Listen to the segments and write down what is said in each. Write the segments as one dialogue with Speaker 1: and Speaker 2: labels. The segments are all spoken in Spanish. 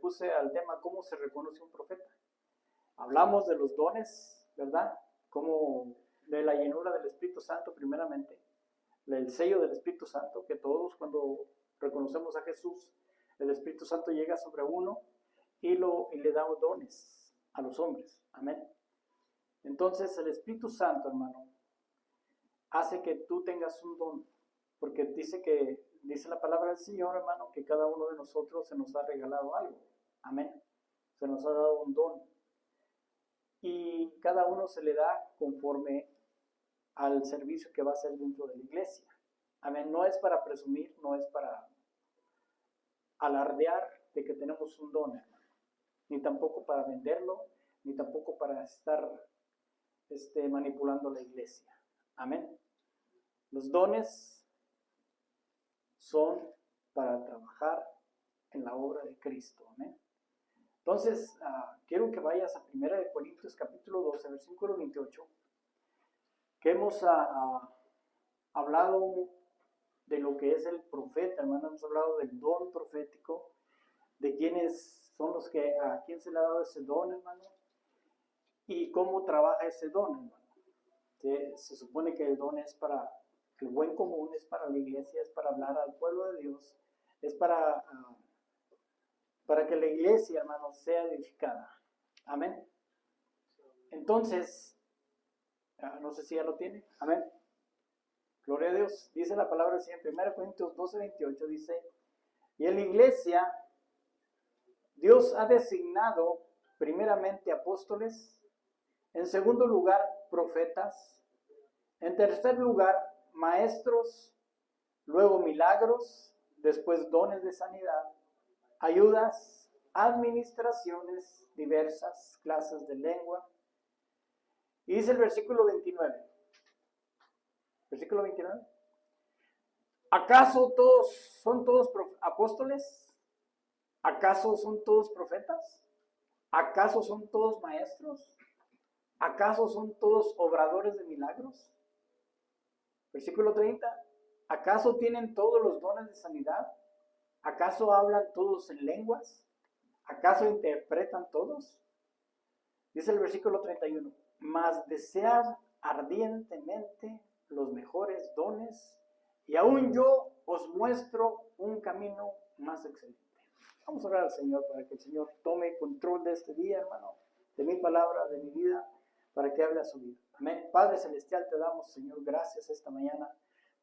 Speaker 1: puse al tema cómo se reconoce un profeta. Hablamos de los dones, ¿verdad? Como de la llenura del Espíritu Santo primeramente, el sello del Espíritu Santo, que todos cuando reconocemos a Jesús, el Espíritu Santo llega sobre uno y le da dones a los hombres. Amén. Entonces el Espíritu Santo, hermano, hace que tú tengas un don, porque dice la palabra del Señor, hermano, que cada uno de nosotros se nos ha regalado algo. Amén. Se nos ha dado un don. Y cada uno se le da conforme al servicio que va a hacer dentro de la iglesia. Amén. No es para presumir, no es para alardear de que tenemos un don, hermano. Ni tampoco para venderlo, ni tampoco para estar manipulando la iglesia. Amén. Los dones son para trabajar en la obra de Cristo. Amén. Entonces, quiero que vayas a 1 Corintios capítulo 12, versículo 28, que hemos hablado de lo que es el profeta, hermano. Hemos hablado del don profético, de quiénes son a quién se le ha dado ese don, hermano, y cómo trabaja ese don, hermano. Se supone que el don es para el buen común, es para la iglesia, es para hablar al pueblo de Dios, es para que la iglesia, hermano, sea edificada. Amén. Entonces, no sé si ya lo tiene. Amén. Gloria a Dios. Dice la palabra así en 1 Corintios 12, 28, dice, y en la iglesia Dios ha designado primeramente apóstoles, en segundo lugar profetas, en tercer lugar maestros, luego milagros, después dones de sanidad, ayudas, administraciones, diversas clases de lengua. Y dice el versículo 29. Versículo 29. ¿Acaso son todos apóstoles? ¿Acaso son todos profetas? ¿Acaso son todos maestros? ¿Acaso son todos obradores de milagros? Versículo 30. ¿Acaso tienen todos los dones de sanidad? ¿Acaso hablan todos en lenguas? ¿Acaso interpretan todos? Dice el versículo 31. Mas desead ardientemente los mejores dones, y aún yo os muestro un camino más excelente. Vamos a orar al Señor para que el Señor tome control de este día, hermano, de mi palabra, de mi vida, para que hable a su vida. Amén. Padre Celestial, te damos, Señor, gracias esta mañana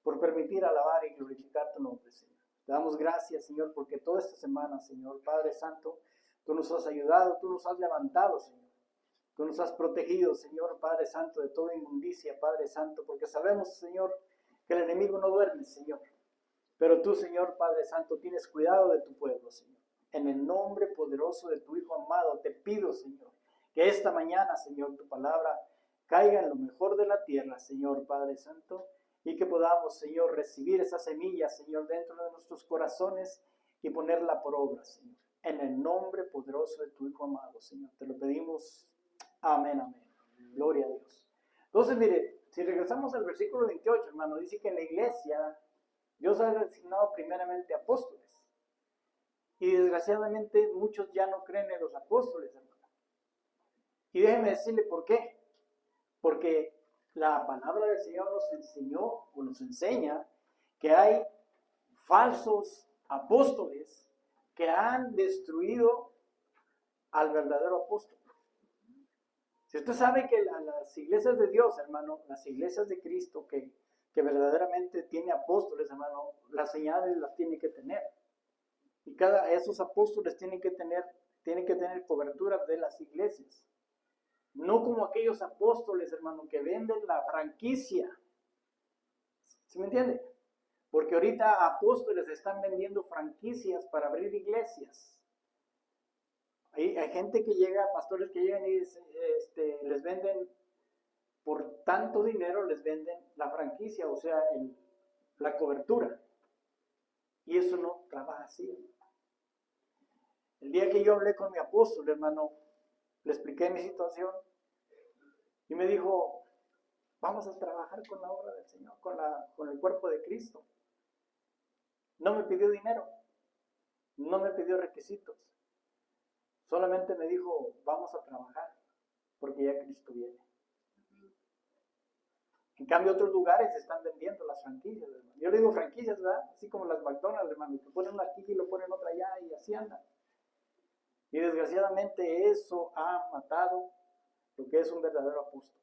Speaker 1: por permitir alabar y glorificar tu nombre, Señor. Te damos gracias, Señor, porque toda esta semana, Señor, Padre Santo, tú nos has ayudado, tú nos has levantado, Señor. Tú nos has protegido, Señor, Padre Santo, de toda inmundicia, Padre Santo, porque sabemos, Señor, que el enemigo no duerme, Señor. Pero tú, Señor, Padre Santo, tienes cuidado de tu pueblo, Señor. En el nombre poderoso de tu Hijo amado, te pido, Señor, que esta mañana, Señor, tu palabra caiga en lo mejor de la tierra, Señor, Padre Santo, y que podamos, Señor, recibir esa semilla, Señor, dentro de nuestros corazones y ponerla por obra, Señor. En el nombre poderoso de tu Hijo amado, Señor, te lo pedimos. Amén, amén. Gloria a Dios. Entonces, mire, si regresamos al versículo 28, hermano, dice que en la iglesia Dios ha designado primeramente apóstoles. Y desgraciadamente muchos ya no creen en los apóstoles, hermano. Y déjeme decirle por qué. Porque la palabra del Señor nos enseñó o nos enseña que hay falsos apóstoles que han destruido al verdadero apóstol. Si usted sabe que las iglesias de Dios, hermano, las iglesias de Cristo que verdaderamente tiene apóstoles, hermano, las señales las tiene que tener. Y esos apóstoles tienen que tener cobertura de las iglesias. No como aquellos apóstoles, hermano, que venden la franquicia. ¿Sí me entiende? Porque ahorita apóstoles están vendiendo franquicias para abrir iglesias. Hay gente que llega, pastores que llegan y les venden, por tanto dinero, les venden la franquicia, o sea, la cobertura. Y eso no trabaja así. El día que yo hablé con mi apóstol, hermano, le expliqué mi situación y me dijo, vamos a trabajar con la obra del Señor, con el cuerpo de Cristo. No me pidió dinero, no me pidió requisitos. Solamente me dijo, vamos a trabajar, porque ya Cristo viene. En cambio, otros lugares están vendiendo las franquicias, hermano. Yo le digo franquicias, ¿verdad? Así como las McDonald's, hermano, que ponen una aquí y lo ponen otra allá y así andan. Y desgraciadamente eso ha matado lo que es un verdadero apóstol.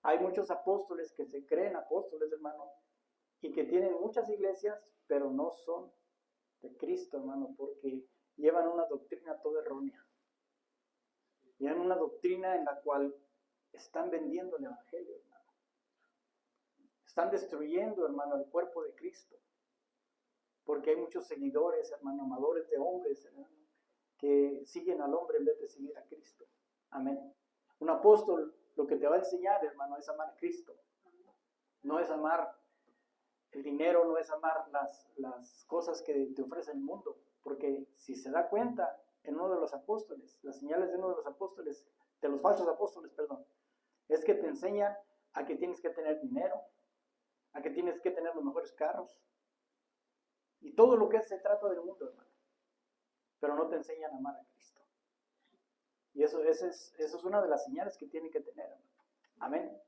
Speaker 1: Hay muchos apóstoles que se creen apóstoles, hermano, y que tienen muchas iglesias, pero no son de Cristo, hermano, porque llevan una doctrina toda errónea. Llevan una doctrina en la cual están vendiendo el evangelio, hermano. Están destruyendo, hermano, el cuerpo de Cristo. Porque hay muchos seguidores, hermano, amadores de hombres, hermano, que siguen al hombre en vez de seguir a Cristo. Amén. Un apóstol lo que te va a enseñar, hermano, es amar a Cristo. No es amar el dinero, no es amar las cosas que te ofrece el mundo. Porque si se da cuenta, en uno de los apóstoles, las señales de uno de los apóstoles, de los falsos apóstoles, perdón, es que te enseñan a que tienes que tener dinero, a que tienes que tener los mejores carros, y todo lo que se trata del mundo, hermano. Pero no te enseñan a amar a Cristo. Y eso es una de las señales que tienen que tener, hermano. Amén.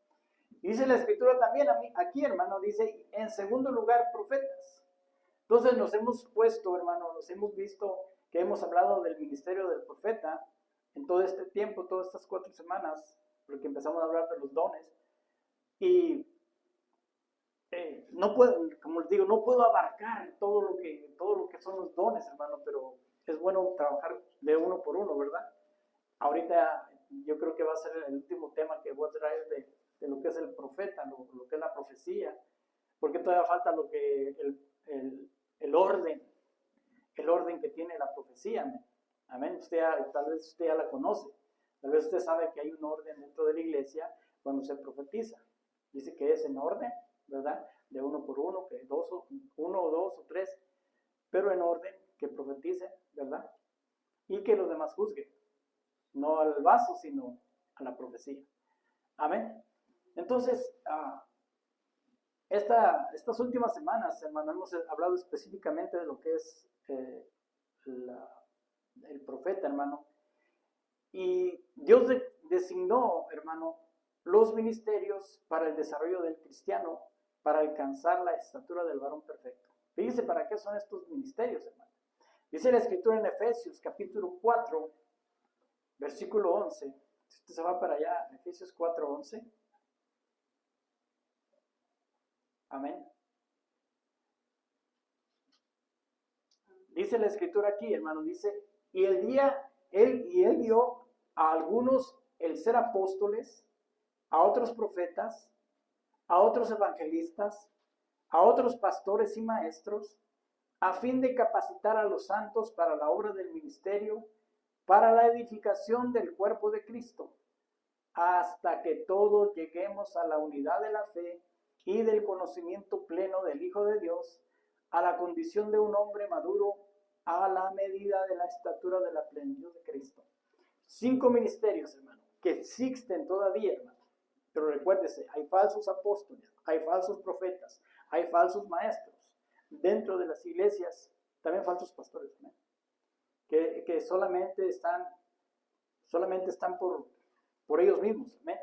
Speaker 1: Y dice la Escritura también aquí, hermano, dice, en segundo lugar, profetas. Entonces nos hemos puesto, hermano, nos hemos visto que hemos hablado del ministerio del profeta en todo este tiempo, todas estas 4 semanas, porque empezamos a hablar de los dones. Y no puedo, como les digo, no puedo abarcar todo lo que son los dones, hermano, pero es bueno trabajar de uno por uno, ¿verdad? Ahorita yo creo que va a ser el último tema que voy a traer de lo que es el profeta, lo que es la profecía, porque todavía falta lo que el orden que tiene la profecía, amén. Amén. Tal vez usted ya la conoce, tal vez usted sabe que hay un orden dentro de la iglesia cuando se profetiza. Dice que es en orden, ¿verdad? De uno por uno, que uno o dos o tres, pero en orden, que profetice, ¿verdad? Y que los demás juzguen, no al vaso, sino a la profecía. Amén. Entonces, estas últimas semanas, hermano, hemos hablado específicamente de lo que es el profeta, hermano. Y Dios designó, hermano, los ministerios para el desarrollo del cristiano, para alcanzar la estatura del varón perfecto. Fíjense para qué son estos ministerios, hermano. Dice la Escritura en Efesios, capítulo 4, versículo 11. Si usted se va para allá, Efesios 4, 11. Amén. Dice la Escritura aquí, hermano, dice, y él dio a algunos el ser apóstoles, a otros profetas, a otros evangelistas, a otros pastores y maestros, a fin de capacitar a los santos para la obra del ministerio, para la edificación del cuerpo de Cristo, hasta que todos lleguemos a la unidad de la fe y del conocimiento pleno del Hijo de Dios, a la condición de un hombre maduro, a la medida de la estatura de la plenitud de Cristo. 5 ministerios, hermano, que existen todavía, hermano. Pero recuérdese, hay falsos apóstoles, hay falsos profetas, hay falsos maestros. Dentro de las iglesias, también falsos pastores, ¿no? que solamente están por ellos mismos. ¿No?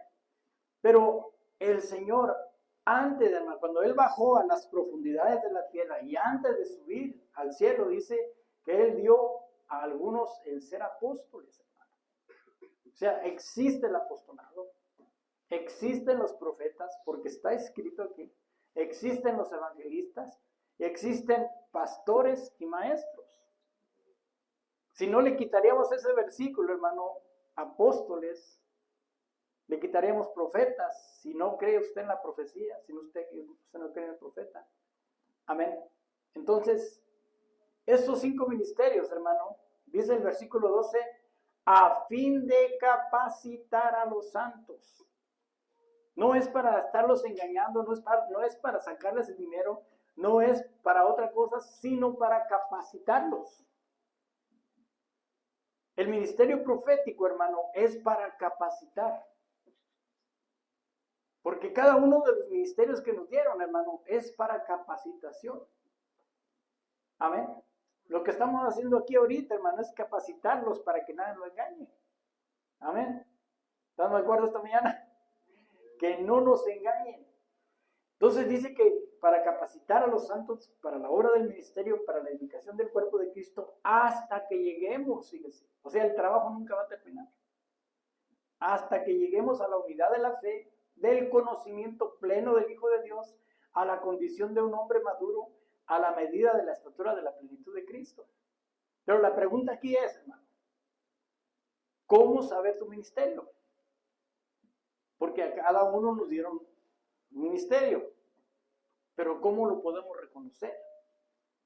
Speaker 1: Pero el Señor, hermano, cuando Él bajó a las profundidades de la tierra y antes de subir al cielo, dice que Él dio a algunos el ser apóstoles, hermano. O sea, existe el apostolado, existen los profetas, porque está escrito aquí, existen los evangelistas y existen pastores y maestros. Si no, le quitaríamos ese versículo, hermano, apóstoles, le quitaríamos profetas, si no cree usted en la profecía, si usted no cree en el profeta. Amén. Entonces, estos 5 ministerios, hermano, dice el versículo 12, a fin de capacitar a los santos. No es para estarlos engañando, no es para sacarles el dinero, no es para otra cosa, sino para capacitarlos. El ministerio profético, hermano, es para capacitar. Porque cada uno de los ministerios que nos dieron, hermano, es para capacitación. Amén. Lo que estamos haciendo aquí ahorita, hermano, es capacitarlos para que nadie lo engañe. Amén. ¿Estamos de acuerdo esta mañana? Que no nos engañen. Entonces dice que para capacitar a los santos para la obra del ministerio, para la edificación del cuerpo de Cristo, hasta que lleguemos, fíjese. O sea, el trabajo nunca va a terminar. Hasta que lleguemos a la unidad de la fe, del conocimiento pleno del Hijo de Dios, a la condición de un hombre maduro, a la medida de la estatura de la plenitud de Cristo. Pero la pregunta aquí es, hermano, ¿cómo saber tu ministerio? Porque a cada uno nos dieron un ministerio, pero ¿cómo lo podemos reconocer?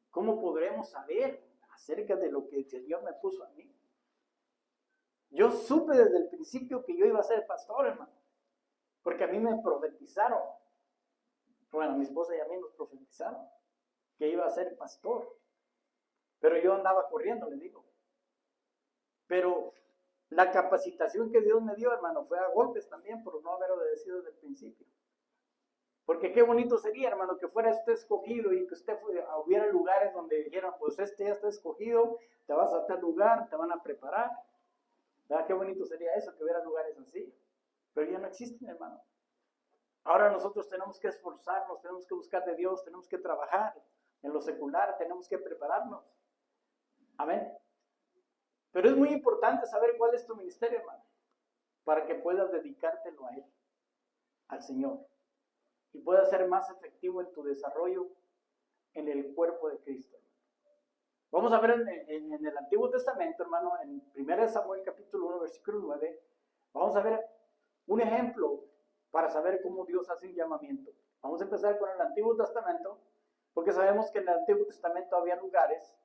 Speaker 1: ¿Cómo podremos saber acerca de lo que el Señor me puso a mí? Yo supe desde el principio que yo iba a ser pastor, hermano, porque a mí me profetizaron. Bueno, a mi esposa y a mí nos profetizaron que iba a ser pastor, pero yo andaba corriendo, le digo. Pero la capacitación que Dios me dio, hermano, fue a golpes también por no haber obedecido desde el principio. Porque qué bonito sería, hermano, que fuera usted escogido y que usted hubiera lugares donde dijeran, pues este ya está escogido, te vas a tal lugar, te van a preparar. ¿Verdad? Qué bonito sería eso, que hubiera lugares así. Pero ya no existen, hermano. Ahora nosotros tenemos que esforzarnos, tenemos que buscar de Dios, tenemos que trabajar en lo secular, tenemos que prepararnos. Amén. Pero es muy importante saber cuál es tu ministerio, hermano, para que puedas dedicártelo a Él, al Señor, y puedas ser más efectivo en tu desarrollo en el cuerpo de Cristo. Vamos a ver en el Antiguo Testamento, hermano, en 1 Samuel capítulo 1, versículo 9, vamos a ver un ejemplo para saber cómo Dios hace un llamamiento. Vamos a empezar con el Antiguo Testamento, porque sabemos que en el Antiguo Testamento había lugares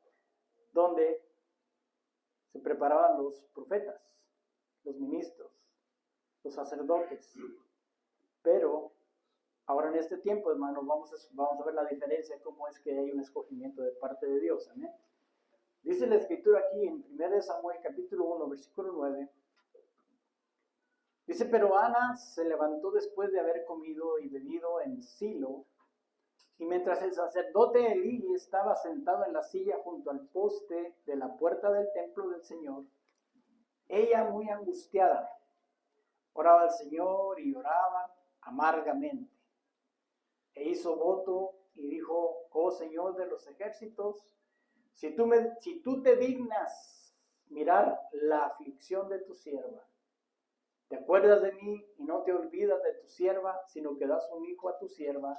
Speaker 1: donde se preparaban los profetas, los ministros, los sacerdotes. Pero ahora en este tiempo, hermano, vamos a ver la diferencia, cómo es que hay un escogimiento de parte de Dios. Amén. Dice la Escritura aquí en 1 Samuel capítulo 1, versículo 9. Dice, pero Ana se levantó después de haber comido y bebido en Silo, y mientras el sacerdote Elí estaba sentado en la silla junto al poste de la puerta del templo del Señor, ella muy angustiada oraba al Señor y oraba amargamente. E hizo voto y dijo, oh Señor de los ejércitos, si tú te dignas mirar la aflicción de tu sierva, te acuerdas de mí y no te olvidas de tu sierva, sino que das un hijo a tu sierva,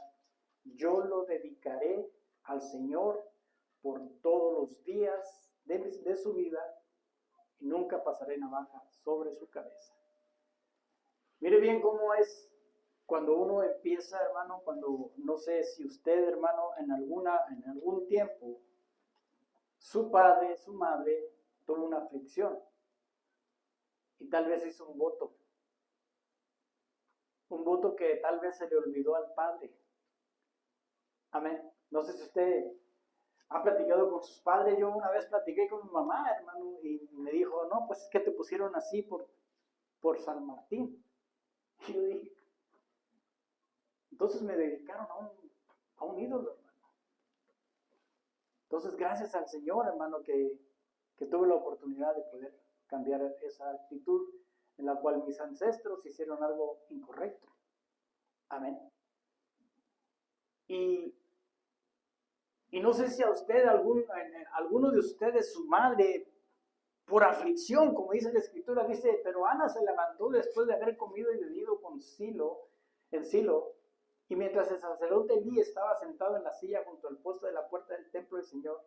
Speaker 1: yo lo dedicaré al Señor por todos los días de su vida y nunca pasaré navaja sobre su cabeza. Mire bien cómo es cuando uno empieza, hermano, cuando, no sé si usted, hermano, en algún tiempo, su padre, su madre, tuvo una aflicción y tal vez hizo un voto que tal vez se le olvidó al padre. Amén. No sé si usted ha platicado con sus padres. Yo una vez platiqué con mi mamá, hermano, y me dijo, no, pues es que te pusieron así por San Martín. Y yo dije, entonces me dedicaron a un ídolo, hermano. Entonces, gracias al Señor, hermano, que tuve la oportunidad de poder cambiar esa actitud en la cual mis ancestros hicieron algo incorrecto. Amén. Y no sé si a usted, alguno de ustedes, su madre, por aflicción, como dice la Escritura, dice, pero Ana se levantó después de haber comido y bebido en Silo, y mientras el sacerdote Elí estaba sentado en la silla junto al poste de la puerta del templo del Señor,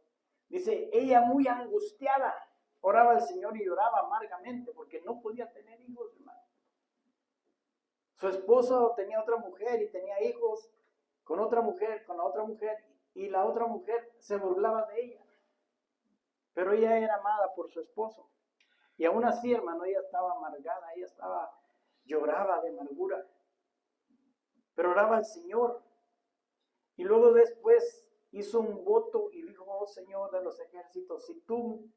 Speaker 1: dice, ella muy angustiada, oraba al Señor y lloraba amargamente, porque no podía tener hijos, hermano. Su esposo tenía otra mujer y tenía hijos con otra mujer, y la otra mujer se burlaba de ella. Pero ella era amada por su esposo. Y aún así, hermano, ella estaba amargada, lloraba de amargura. Pero oraba al Señor. Y luego después hizo un voto y dijo, oh Señor de los ejércitos, si tú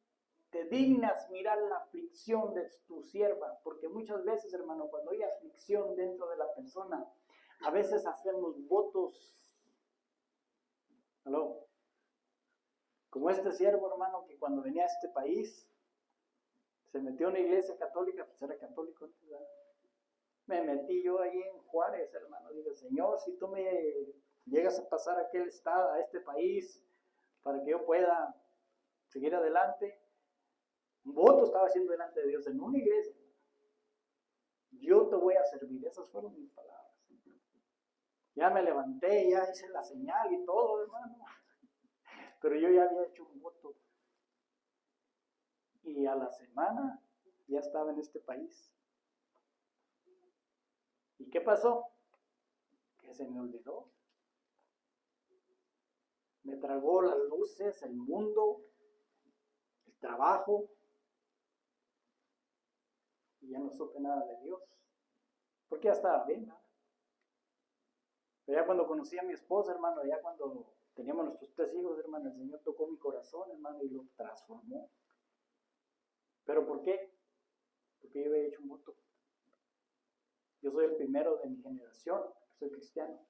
Speaker 1: te dignas mirar la aflicción de tu sierva, porque muchas veces, hermano, cuando hay aflicción dentro de la persona, a veces hacemos votos. ¿Aló? Como este siervo, hermano, que cuando venía a este país, se metió en una iglesia católica, pues era católico. ¿Verdad? Me metí yo ahí en Juárez, hermano. Dije, Señor, si tú me llegas a pasar a aquel estado, a este país, para que yo pueda seguir adelante, un voto estaba haciendo delante de Dios en una iglesia. Yo te voy a servir. Esas fueron mis palabras. Ya me levanté, ya hice la señal y todo, hermano. Pero yo ya había hecho un voto. Y a la semana ya estaba en este país. ¿Y qué pasó? Que se me olvidó. Me tragó las luces, el mundo, el trabajo. Y ya no supe nada de Dios. Porque ya estaba bien, ¿no? Pero ya cuando conocí a mi esposa, hermano, ya cuando teníamos nuestros 3 hijos, hermano, el Señor tocó mi corazón, hermano, y lo transformó. ¿Pero por qué? Porque yo había hecho un voto. Yo soy el primero de mi generación, soy cristiano.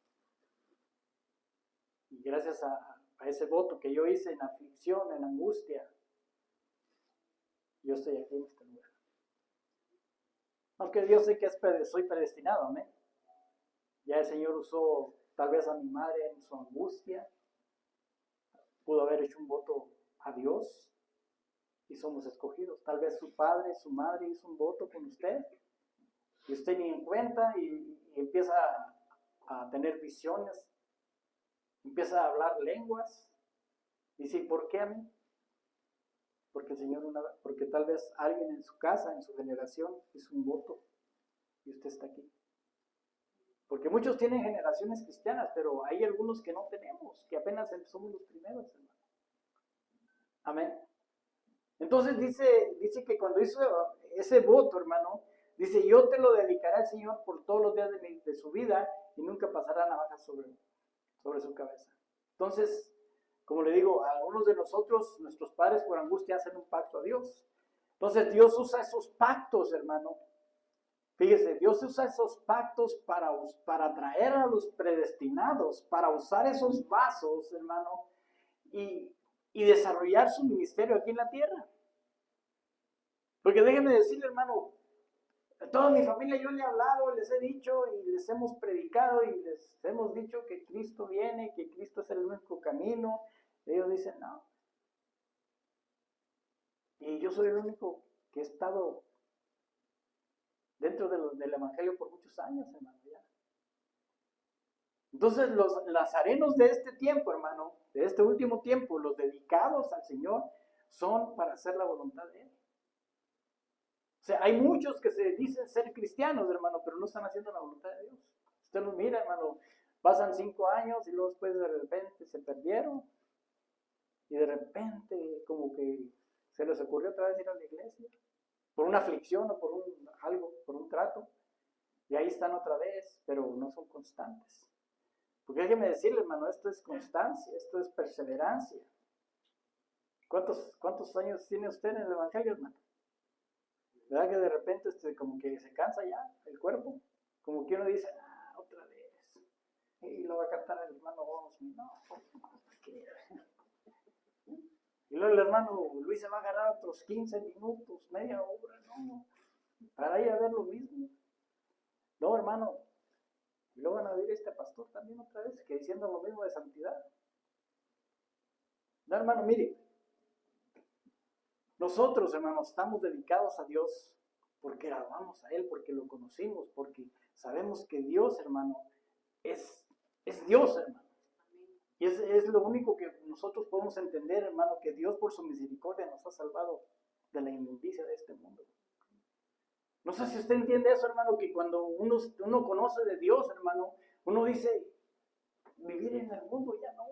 Speaker 1: Y gracias a ese voto que yo hice en aflicción, en angustia, yo estoy aquí en este lugar. Aunque Dios sé que soy predestinado, amén. Ya el Señor usó tal vez a mi madre en su angustia. Pudo haber hecho un voto a Dios y somos escogidos. Tal vez su padre, su madre hizo un voto con usted y usted ni en cuenta y empieza a tener visiones, empieza a hablar lenguas. Y dice, ¿por qué a mí? Porque el Señor porque tal vez alguien en su casa, en su generación, hizo un voto y usted está aquí. Porque muchos tienen generaciones cristianas, pero hay algunos que no tenemos, que apenas somos los primeros, hermano. Amén. Entonces dice que cuando hizo ese voto, hermano, dice, yo te lo dedicaré al Señor por todos los días de su vida y nunca pasará navaja sobre su cabeza. Entonces, como le digo, a algunos de nosotros, nuestros padres por angustia hacen un pacto a Dios. Entonces Dios usa esos pactos, hermano. Fíjese, Dios usa esos pactos para atraer a los predestinados, para usar esos vasos, hermano, y desarrollar su ministerio aquí en la tierra. Porque déjenme decirle, hermano, a toda mi familia yo le he hablado, les he dicho y les hemos predicado y les hemos dicho que Cristo viene, que Cristo es el único camino. Ellos dicen, no. Y yo soy el único que he estado dentro del Evangelio por muchos años, hermano. Ya. Entonces los nazarenos de este tiempo, hermano, de este último tiempo, los dedicados al Señor, son para hacer la voluntad de Él. O sea, hay muchos que se dicen ser cristianos, hermano, pero no están haciendo la voluntad de Dios. Usted los mira, hermano, pasan 5 años y luego después de repente se perdieron y de repente como que se les ocurrió otra vez ir a la iglesia por una aflicción o por por un trato, y ahí están otra vez, pero no son constantes. Porque déjeme decirle, hermano, esto es constancia, esto es perseverancia. ¿Cuántos años tiene usted en el Evangelio, hermano? ¿Verdad que de repente como que se cansa ya el cuerpo? Como que uno dice, otra vez. Y lo va a cantar el hermano Osmi. No, porque... Y luego el hermano Luis se va a agarrar otros 15 minutos, media hora, no, para ir a ver lo mismo. No, hermano. Y luego van a oír este pastor también otra vez, que diciendo lo mismo de santidad. No, hermano, mire. Nosotros, hermanos, estamos dedicados a Dios porque le amamos a Él, porque lo conocimos, porque sabemos que Dios, hermano, es Dios, hermano. Y es lo único que nosotros podemos entender, hermano, que Dios por su misericordia nos ha salvado de la inmundicia de este mundo. No sé si usted entiende eso, hermano, que cuando uno conoce de Dios, hermano, uno dice, vivir en el mundo ya no.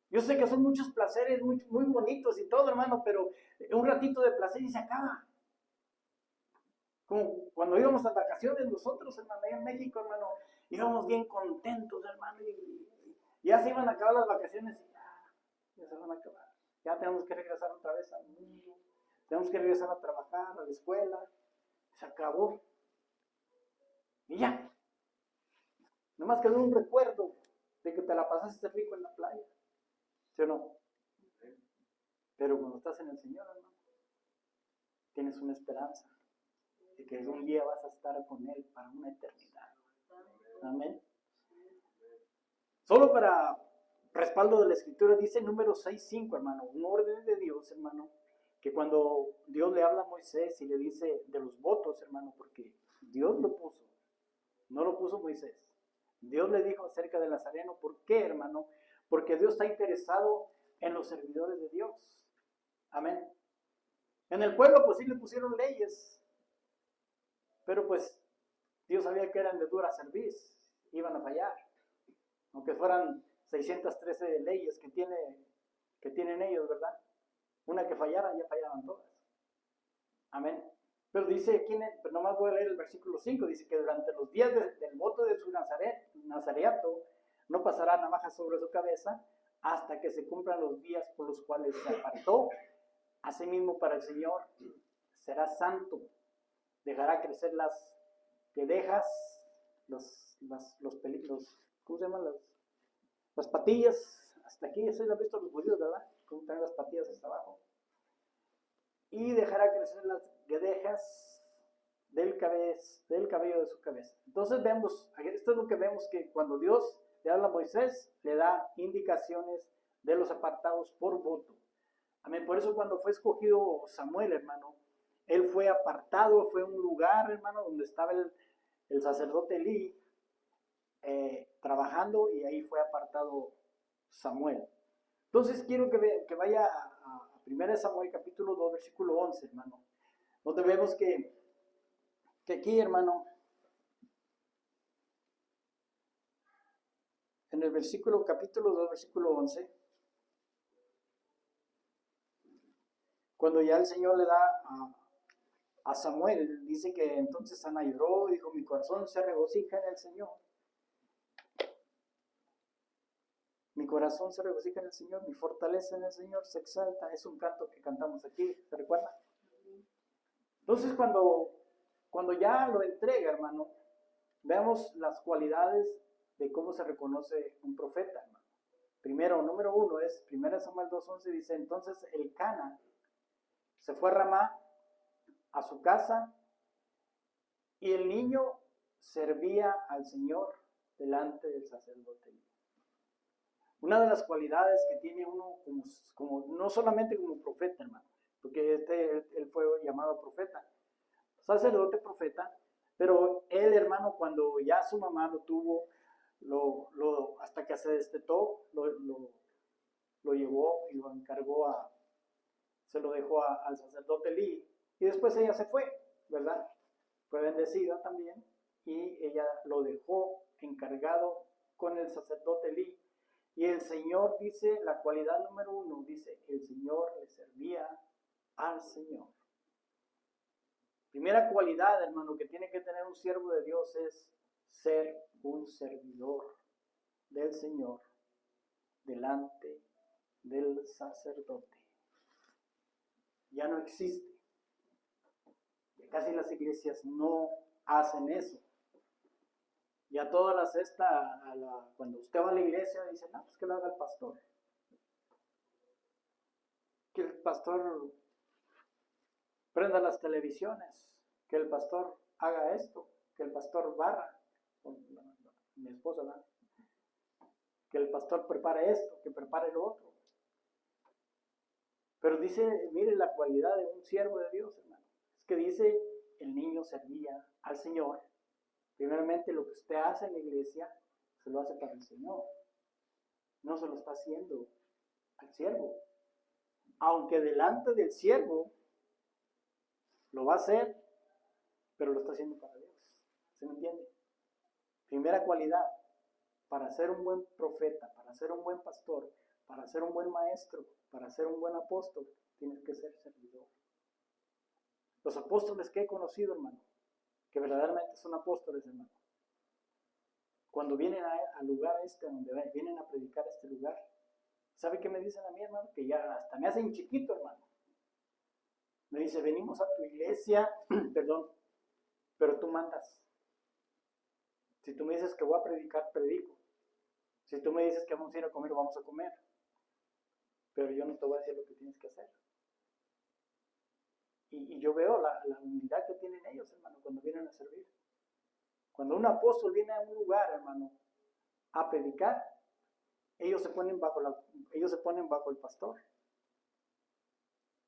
Speaker 1: Yo sé que son muchos placeres muy, muy bonitos y todo, hermano, pero un ratito de placer y se acaba. Como cuando íbamos a vacaciones nosotros, hermano, allá en México, hermano, íbamos bien contentos, hermano, y ya se iban a acabar las vacaciones y ya se van a acabar. Ya tenemos que regresar otra vez al mundo, tenemos que regresar a trabajar, a la escuela, se acabó. Y ya. Nomás quedó un recuerdo de que te la pasaste rico en la playa. ¿Sí o no? Pero cuando estás en el Señor, hermano, tienes una esperanza de que un día vas a estar con Él para una eternidad. Amén. Solo para respaldo de la Escritura dice Números 6:5, hermano, un orden de Dios, hermano, que cuando Dios le habla a Moisés y le dice de los votos, hermano, porque Dios lo puso, no lo puso Moisés. Dios le dijo acerca del Nazareno. ¿Por qué, hermano? Porque Dios está interesado en los servidores de Dios. Amén. En el pueblo pues sí le pusieron leyes, pero pues Dios sabía que eran de dura cerviz, iban a fallar. Aunque fueran 613 leyes que tienen ellos, ¿verdad? Una que fallara, ya fallaban todas. Amén. Pero dice aquí, pero nomás voy a leer el versículo 5, dice que durante los días del voto de su nazareato no pasará navaja sobre su cabeza hasta que se cumplan los días por los cuales se apartó. Asimismo para el Señor será santo, dejará crecer las guedejas, los peligros, ¿cómo se llaman? Las patillas, hasta aquí, eso lo han visto los judíos, ¿verdad? Cómo traen las patillas hasta abajo. Y dejará crecer las guedejas del cabello de su cabeza. Entonces vemos, esto es lo que vemos, que cuando Dios le habla a Moisés, le da indicaciones de los apartados por voto. Amén. Por eso cuando fue escogido Samuel, hermano, él fue apartado, fue un lugar, hermano, donde estaba el sacerdote Elí trabajando, y ahí fue apartado Samuel. Entonces quiero que vaya a 1 Samuel capítulo 2, versículo 11, hermano, donde vemos que aquí, hermano, en el capítulo 2, versículo 11, cuando ya el Señor le da a Samuel, dice que entonces Ana lloró, dijo, mi corazón se regocija en el Señor. Mi corazón se regocija en el Señor, mi fortaleza en el Señor se exalta. Es un canto que cantamos aquí, ¿se recuerda? Entonces cuando ya lo entrega, hermano, veamos las cualidades de cómo se reconoce un profeta, hermano. Primero, número 1 es 1 Samuel 2:11, dice, entonces el Cana se fue a Ramá, a su casa, y el niño servía al Señor delante del sacerdote. Una de las cualidades que tiene uno como no solamente como profeta, hermano, porque él fue llamado profeta, sacerdote, profeta, pero él, hermano, cuando ya su mamá lo tuvo, hasta que se destetó, lo llevó y lo encargó se lo dejó al sacerdote Elí, y después ella se fue, ¿verdad? Fue bendecida también, y ella lo dejó encargado con el sacerdote Elí. Y el Señor dice, la cualidad número 1, dice, el Señor le servía al Señor. Primera cualidad, hermano, que tiene que tener un siervo de Dios es ser un servidor del Señor delante del sacerdote. Ya no existe. Ya casi las iglesias no hacen eso. Ya todas cuando usted va a la iglesia, dice, no, pues que lo haga el pastor. Que el pastor prenda las televisiones, que el pastor haga esto, que el pastor barra, mi esposa, ¿verdad? Que el pastor prepare esto, que prepare lo otro. Pero dice, mire la cualidad de un siervo de Dios, hermano. Es que dice, el niño servía al Señor. Primeramente, lo que usted hace en la iglesia, se lo hace para el Señor. No se lo está haciendo al siervo. Aunque delante del siervo lo va a hacer, pero lo está haciendo para Dios. ¿Se me entiende? Primera cualidad, para ser un buen profeta, para ser un buen pastor, para ser un buen maestro, para ser un buen apóstol, tienes que ser servidor. Los apóstoles que he conocido, hermano, que verdaderamente son apóstoles, hermano, cuando vienen al lugar donde vienen a predicar este lugar, ¿sabe qué me dicen a mí, hermano? Que ya hasta me hacen chiquito, hermano. Me dice, venimos a tu iglesia, perdón, pero tú mandas. Si tú me dices que voy a predicar, predico. Si tú me dices que vamos a ir a comer, vamos a comer. pero yo no te voy a decir lo que tienes que hacer. Y yo veo la humildad que tienen ellos, hermano, cuando vienen a servir. Cuando un apóstol viene a un lugar, hermano, a predicar, ellos se ponen bajo el pastor.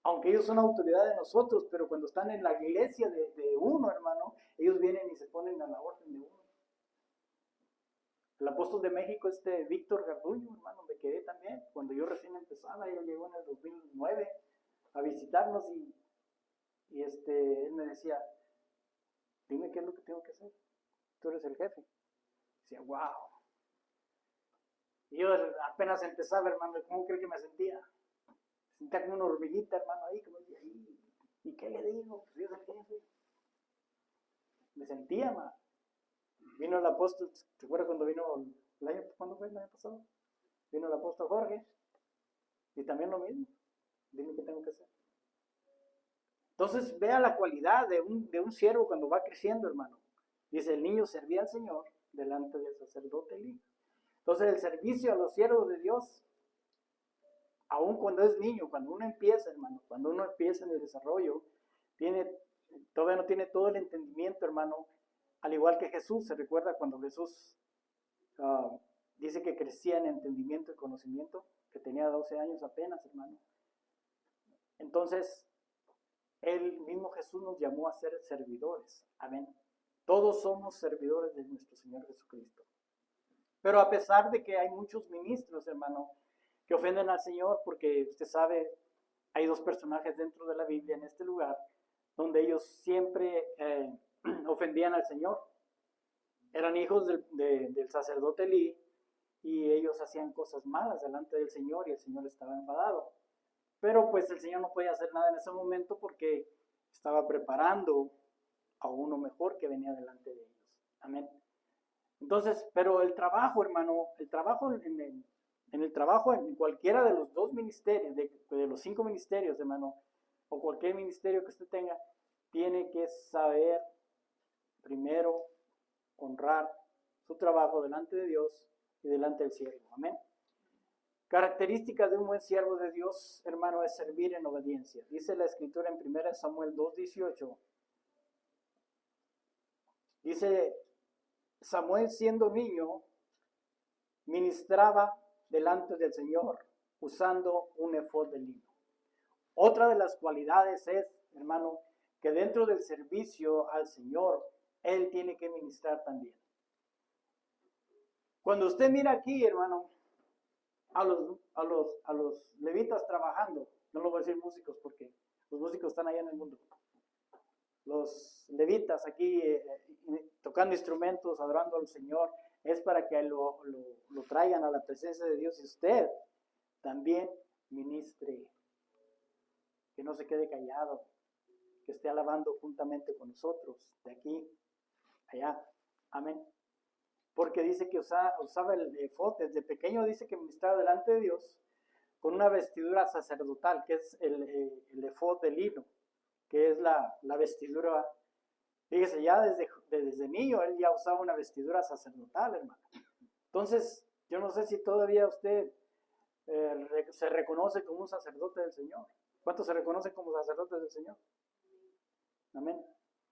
Speaker 1: Aunque ellos son autoridad de nosotros, pero cuando están en la iglesia de uno, hermano, ellos vienen y se ponen a la orden de uno. El apóstol de México, Víctor Garduño, hermano, me quedé también. Cuando yo recién empezaba, él llegó en el 2009 a visitarnos y él me decía, dime qué es lo que tengo que hacer. Tú eres el jefe. Decía, wow. Y yo apenas empezaba, hermano, ¿cómo cree que me sentía? Me sentía como una hormiguita, hermano, ahí, como ahí. ¿Y qué le digo? Pues yo soy el jefe. Me sentía, hermano. Vino el apóstol, ¿te acuerdas cuando vino ¿cuándo fue el año pasado? Vino el apóstol Jorge y también lo mismo. Dime qué tengo que hacer. Entonces, vea la cualidad de un siervo cuando va creciendo, hermano. Dice, el niño servía al Señor delante del sacerdote Elí. Entonces, el servicio a los siervos de Dios, aun cuando es niño, cuando uno empieza, hermano, cuando uno empieza en el desarrollo, todavía no tiene todo el entendimiento, hermano, al igual que Jesús. Se recuerda cuando Jesús dice que crecía en entendimiento y conocimiento, que tenía 12 años apenas, hermano. Entonces, el mismo Jesús nos llamó a ser servidores. Amén. Todos somos servidores de nuestro Señor Jesucristo. Pero a pesar de que hay muchos ministros, hermano, que ofenden al Señor, porque usted sabe, hay dos personajes dentro de la Biblia en este lugar, donde ellos siempre ofendían al Señor. Eran hijos del sacerdote Elí y ellos hacían cosas malas delante del Señor y el Señor estaba enfadado. Pero pues el Señor no podía hacer nada en ese momento porque estaba preparando a uno mejor que venía delante de ellos. Amén. Entonces, pero el trabajo, hermano, el trabajo en cualquiera de los dos ministerios, de los 5 ministerios, hermano, o cualquier ministerio que usted tenga, tiene que saber primero honrar su trabajo delante de Dios y delante del siervo. Amén. Características de un buen siervo de Dios, hermano, es servir en obediencia. Dice la Escritura en 1 Samuel 2:18. Dice, Samuel siendo niño, ministraba delante del Señor usando un efod de lino. Otra de las cualidades es, hermano, que dentro del servicio al Señor, Él tiene que ministrar también. Cuando usted mira aquí, hermano, a los levitas trabajando, no lo voy a decir músicos porque los músicos están allá en el mundo. Los levitas aquí tocando instrumentos, adorando al Señor, es para que lo traigan a la presencia de Dios y usted también ministre, que no se quede callado, que esté alabando juntamente con nosotros, de aquí, allá. Amén. Porque dice que usaba el efod, desde pequeño dice que ministraba delante de Dios con una vestidura sacerdotal, que es el efod de lino, que es la vestidura. Fíjese, ya desde niño él ya usaba una vestidura sacerdotal, hermano. Entonces, yo no sé si todavía usted se reconoce como un sacerdote del Señor. ¿Cuántos se reconocen como sacerdotes del Señor? Amén.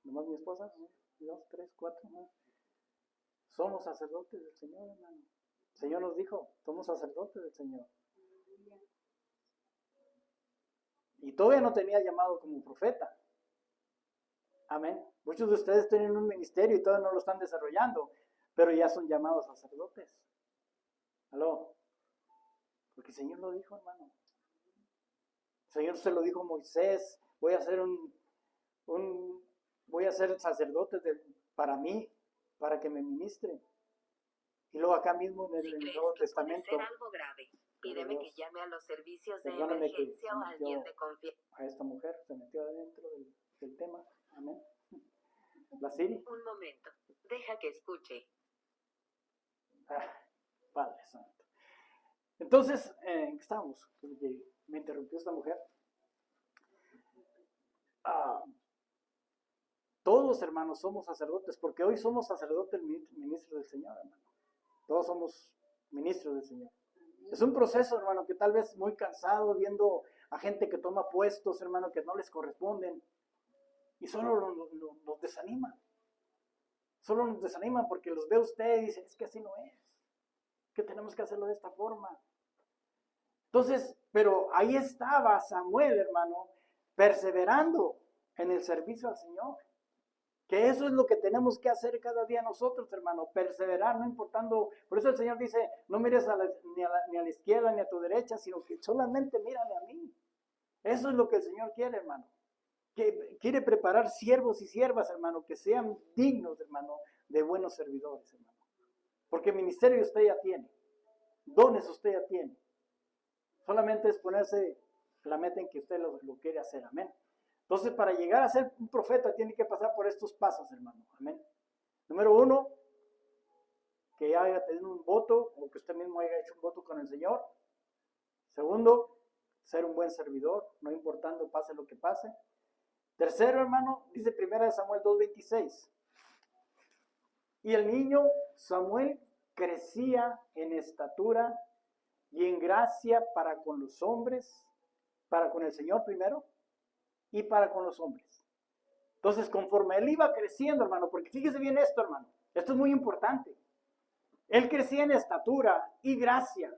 Speaker 1: ¿Nomás mi esposa? 2, 3, 4, ¿no? Somos sacerdotes del Señor, hermano. El Señor nos dijo, somos sacerdotes del Señor. Y todavía no tenía llamado como profeta. Amén. Muchos de ustedes tienen un ministerio y todavía no lo están desarrollando, pero ya son llamados sacerdotes. ¿Aló? Porque el Señor lo dijo, hermano. El Señor se lo dijo a Moisés, voy a ser sacerdote para mí, para que me ministre. Y luego acá mismo en el Nuevo Testamento.
Speaker 2: Puede ser algo grave. Pídeme que llame a los servicios de emergencia o a alguien de confianza.
Speaker 1: A esta mujer se metió adentro del tema. Amén. La Siri.
Speaker 2: Un momento. Deja que escuche.
Speaker 1: Padre Santo. Entonces, ¿en qué estamos? Me interrumpió esta mujer. Todos, hermanos, somos sacerdotes, porque hoy somos sacerdotes ministros del Señor, hermano. Todos somos ministros del Señor. Es un proceso, hermano, que tal vez muy cansado viendo a gente que toma puestos, hermano, que no les corresponden. Y solo nos desanima. Solo nos desanima porque los ve usted y dice, es que así no es. Que tenemos que hacerlo de esta forma. Entonces, pero ahí estaba Samuel, hermano, perseverando en el servicio al Señor. Que eso es lo que tenemos que hacer cada día nosotros, hermano, perseverar, no importando. Por eso el Señor dice, no mires ni a la izquierda ni a tu derecha, sino que solamente mírame a mí. Eso es lo que el Señor quiere, hermano. Que quiere preparar siervos y siervas, hermano, que sean dignos, hermano, de buenos servidores, hermano. Porque ministerio usted ya tiene, dones usted ya tiene. Solamente es ponerse la meta en que usted lo quiere hacer, amén. Entonces, para llegar a ser un profeta, tiene que pasar por estos pasos, hermano. Amén. Número 1, que haya tenido un voto, o que usted mismo haya hecho un voto con el Señor. Segundo, ser un buen servidor, no importando pase lo que pase. Tercero, hermano, dice 1 Samuel 2:26. Y el niño Samuel crecía en estatura y en gracia para con los hombres, para con el Señor primero, y para con los hombres. Entonces, conforme él iba creciendo, hermano, porque fíjese bien esto, hermano, esto es muy importante. Él crecía en estatura y gracia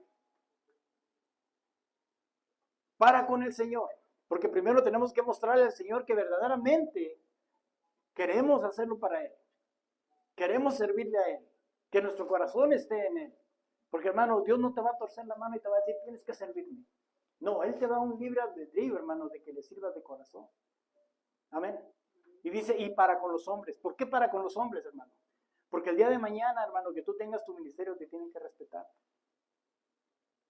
Speaker 1: para con el Señor, porque primero tenemos que mostrarle al Señor que verdaderamente queremos hacerlo para Él, queremos servirle a Él, que nuestro corazón esté en Él, porque hermano, Dios no te va a torcer la mano y te va a decir, tienes que servirme. No, Él te da un libre albedrío, hermano, de que le sirvas de corazón. Amén. Y dice, y para con los hombres. ¿Por qué para con los hombres, hermano? Porque el día de mañana, hermano, que tú tengas tu ministerio, te tienen que respetar.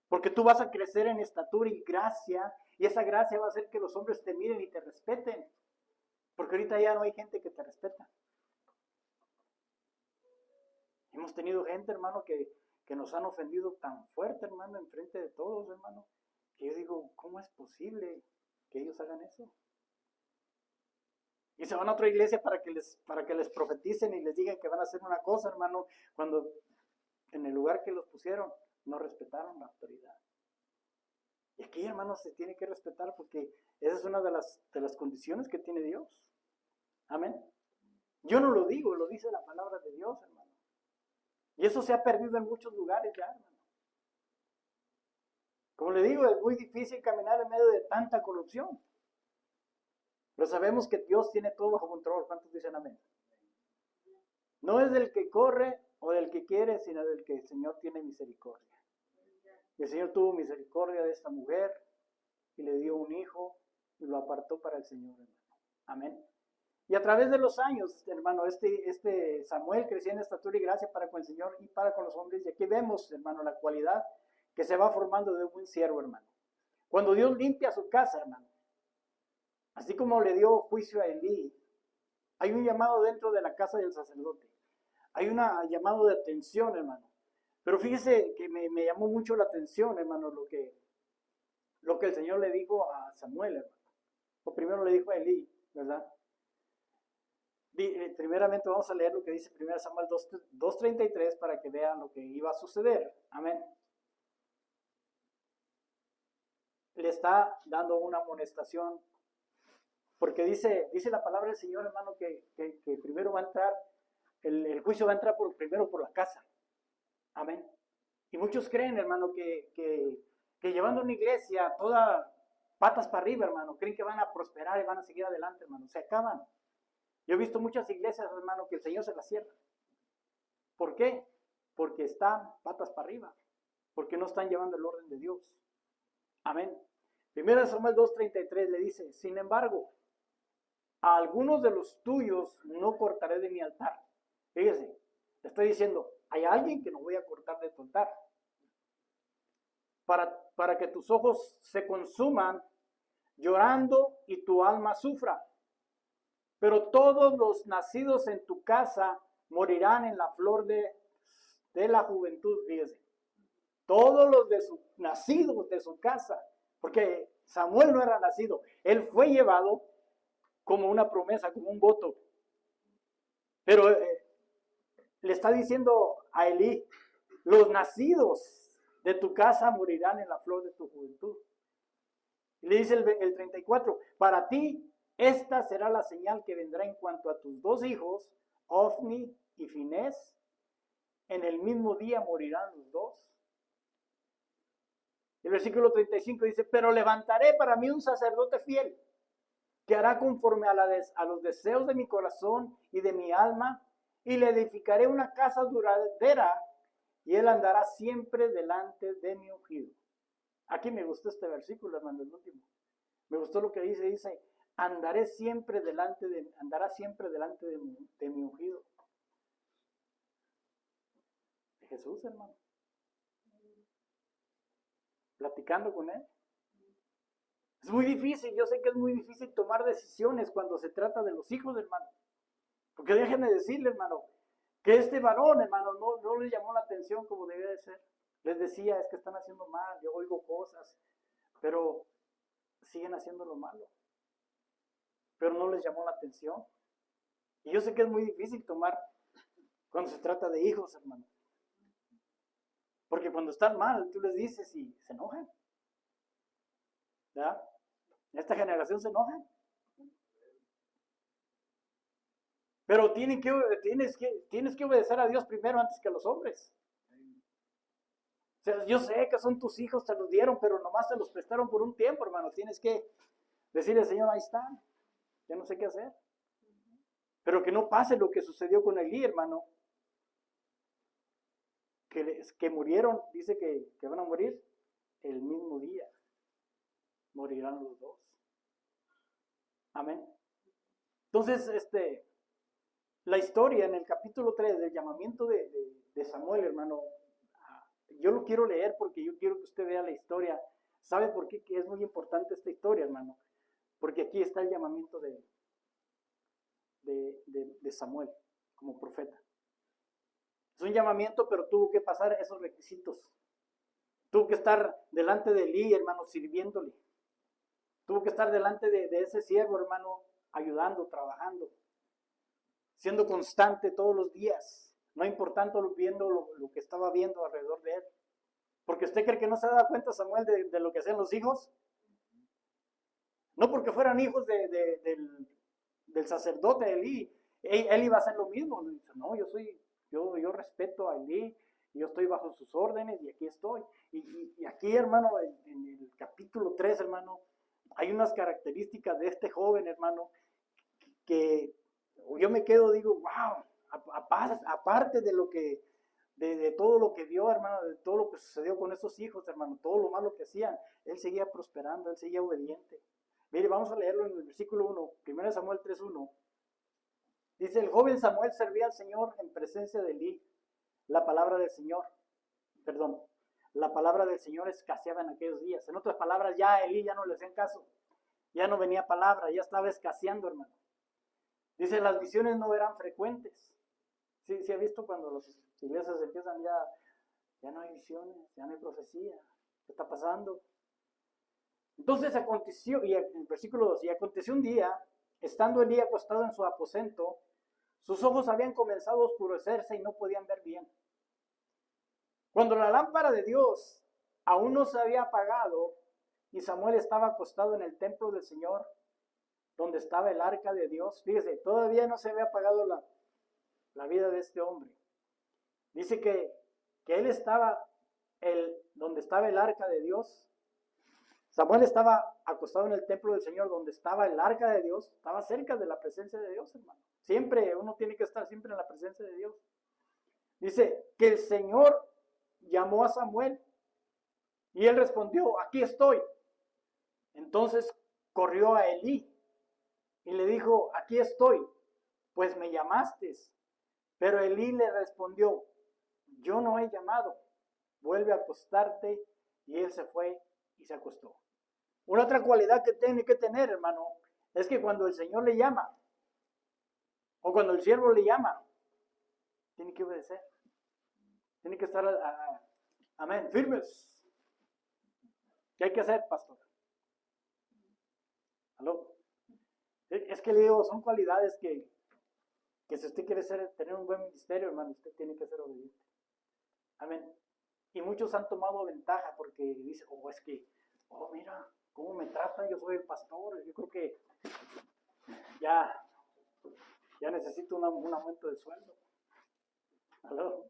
Speaker 1: Porque tú vas a crecer en estatura y gracia, y esa gracia va a hacer que los hombres te miren y te respeten. Porque ahorita ya no hay gente que te respeta. Hemos tenido gente, hermano, que nos han ofendido tan fuerte, hermano, enfrente de todos, hermano. Que yo digo, ¿cómo es posible que ellos hagan eso? Y se van a otra iglesia para que les profeticen y les digan que van a hacer una cosa, hermano, cuando en el lugar que los pusieron no respetaron la autoridad. Y aquí, hermano, se tiene que respetar porque esa es una de las condiciones que tiene Dios. Amén. Yo no lo digo, lo dice la palabra de Dios, hermano. Y eso se ha perdido en muchos lugares ya, hermano. Como le digo, es muy difícil caminar en medio de tanta corrupción. Pero sabemos que Dios tiene todo bajo control. ¿Cuántos dicen amén? No es del que corre o del que quiere, sino del que el Señor tiene misericordia. Y el Señor tuvo misericordia de esta mujer y le dio un hijo y lo apartó para el Señor, hermano. Amén. Y a través de los años, hermano, este Samuel crecía en estatura y gracia para con el Señor y para con los hombres. Y aquí vemos, hermano, la cualidad que se va formando de un buen siervo, hermano. Cuando Dios limpia su casa, hermano, así como le dio juicio a Elí, hay un llamado dentro de la casa del sacerdote. Hay un llamado de atención, hermano. Pero fíjese que me llamó mucho la atención, hermano, lo que el Señor le dijo a Samuel, hermano. O primero le dijo a Elí, ¿verdad? Primeramente vamos a leer lo que dice 1 Samuel 2:33 para que vean lo que iba a suceder. Amén. Le está dando una amonestación, porque dice la palabra del Señor, hermano, que primero va a entrar, el juicio va a entrar primero por la casa. Amén. Y muchos creen, hermano, que llevando una iglesia toda patas para arriba, hermano, creen que van a prosperar y van a seguir adelante, hermano. Se acaban. Yo he visto muchas iglesias, hermano, que el Señor se las cierra. ¿Por qué? Porque están patas para arriba. Porque no están llevando el orden de Dios. Amén. 1 Samuel 2:33 le dice, sin embargo, a algunos de los tuyos no cortaré de mi altar. Fíjese, le estoy diciendo, hay alguien que no voy a cortar de tu altar. Para que tus ojos se consuman llorando y tu alma sufra. Pero todos los nacidos en tu casa morirán en la flor de la juventud, fíjese. Todos los nacidos de su casa, porque Samuel no era nacido, él fue llevado como una promesa, como un voto. Pero le está diciendo a Elí, los nacidos de tu casa morirán en la flor de tu juventud. Y le dice el 34, para ti esta será la señal que vendrá en cuanto a tus dos hijos, Ofni y Finés, en el mismo día morirán los dos. El versículo 35 dice, pero levantaré para mí un sacerdote fiel, que hará conforme a los deseos de mi corazón y de mi alma, y le edificaré una casa duradera, y él andará siempre delante de mi ungido. Aquí me gustó este versículo, hermano, el último. Me gustó lo que dice, andará siempre delante de mi ungido. De Jesús, hermano. Platicando con él. Es muy difícil, yo sé que es muy difícil tomar decisiones cuando se trata de los hijos, hermano. Porque déjenme decirle, hermano, que este varón, hermano, no les llamó la atención como debía de ser. Les decía, es que están haciendo mal, yo oigo cosas, pero siguen haciendo lo malo. Pero no les llamó la atención. Y yo sé que es muy difícil tomar cuando se trata de hijos, hermano. Porque cuando están mal, tú les dices y se enojan. ¿Verdad? Esta generación se enoja. Pero tienes que obedecer a Dios primero antes que a los hombres. O sea, yo sé que son tus hijos, te los dieron, pero nomás te los prestaron por un tiempo, hermano. Tienes que decirle, Señor, ahí están. Ya no sé qué hacer. Pero que no pase lo que sucedió con Elí, hermano. Que murieron, dice que van a morir el mismo día. Morirán los dos. Amén. Entonces, la historia en el capítulo 3 del llamamiento de Samuel, hermano, yo lo quiero leer porque yo quiero que usted vea la historia. ¿Sabe por qué es muy importante esta historia, hermano? Porque aquí está el llamamiento de Samuel como profeta. Es un llamamiento, pero tuvo que pasar esos requisitos. Tuvo que estar delante de Elí, hermano, sirviéndole. Tuvo que estar delante de ese siervo, hermano, ayudando, trabajando, siendo constante todos los días, no importando viendo lo que estaba viendo alrededor de él. Porque usted cree que no se da cuenta, Samuel, de lo que hacían los hijos. No porque fueran hijos del sacerdote Elí, él iba a hacer lo mismo. Dice, no, yo respeto a Elí, yo estoy bajo sus órdenes y aquí estoy. Y aquí, hermano, en el capítulo 3, hermano, hay unas características de este joven, hermano, que yo me quedo, digo, wow, aparte de todo lo que vio, hermano, de todo lo que sucedió con esos hijos, hermano, todo lo malo que hacían, él seguía prosperando, él seguía obediente. Mire, vamos a leerlo en el versículo 1, 1 Samuel 3:1. Dice, el joven Samuel servía al Señor en presencia de Elí. La palabra del Señor escaseaba en aquellos días. En otras palabras, ya a Elí ya no le hacían caso. Ya no venía palabra, ya estaba escaseando, hermano. Dice, las visiones no eran frecuentes. Sí ha visto cuando las iglesias empiezan ya no hay visiones, ya no hay profecía. ¿Qué está pasando? Entonces aconteció, y en el versículo 2, y aconteció un día, estando Elí acostado en su aposento, sus ojos habían comenzado a oscurecerse y no podían ver bien. Cuando la lámpara de Dios aún no se había apagado, y Samuel estaba acostado en el templo del Señor, donde estaba el arca de Dios. Fíjese, todavía no se había apagado la vida de este hombre. Dice que él estaba, donde estaba el arca de Dios. Samuel estaba acostado en el templo del Señor, donde estaba el arca de Dios. Estaba cerca de la presencia de Dios, hermano. Siempre, uno tiene que estar siempre en la presencia de Dios. Dice que el Señor llamó a Samuel y él respondió, aquí estoy. Entonces corrió a Elí y le dijo, aquí estoy, pues me llamaste. Pero Elí le respondió, yo no he llamado, vuelve a acostarte. Y él se fue y se acostó. Una otra cualidad que tiene que tener, hermano, es que cuando el Señor le llama, o cuando el siervo le llama, tiene que obedecer. Tiene que estar, amén, firmes. ¿Qué hay que hacer, pastor? ¿Aló? Es que le digo, son cualidades que si usted quiere tener un buen ministerio, hermano, usted tiene que ser obediente. Amén. Y muchos han tomado ventaja porque dicen, oh, es que, oh, mira, cómo me tratan, yo soy el pastor, yo creo que ya necesito un aumento de sueldo. ¿Aló?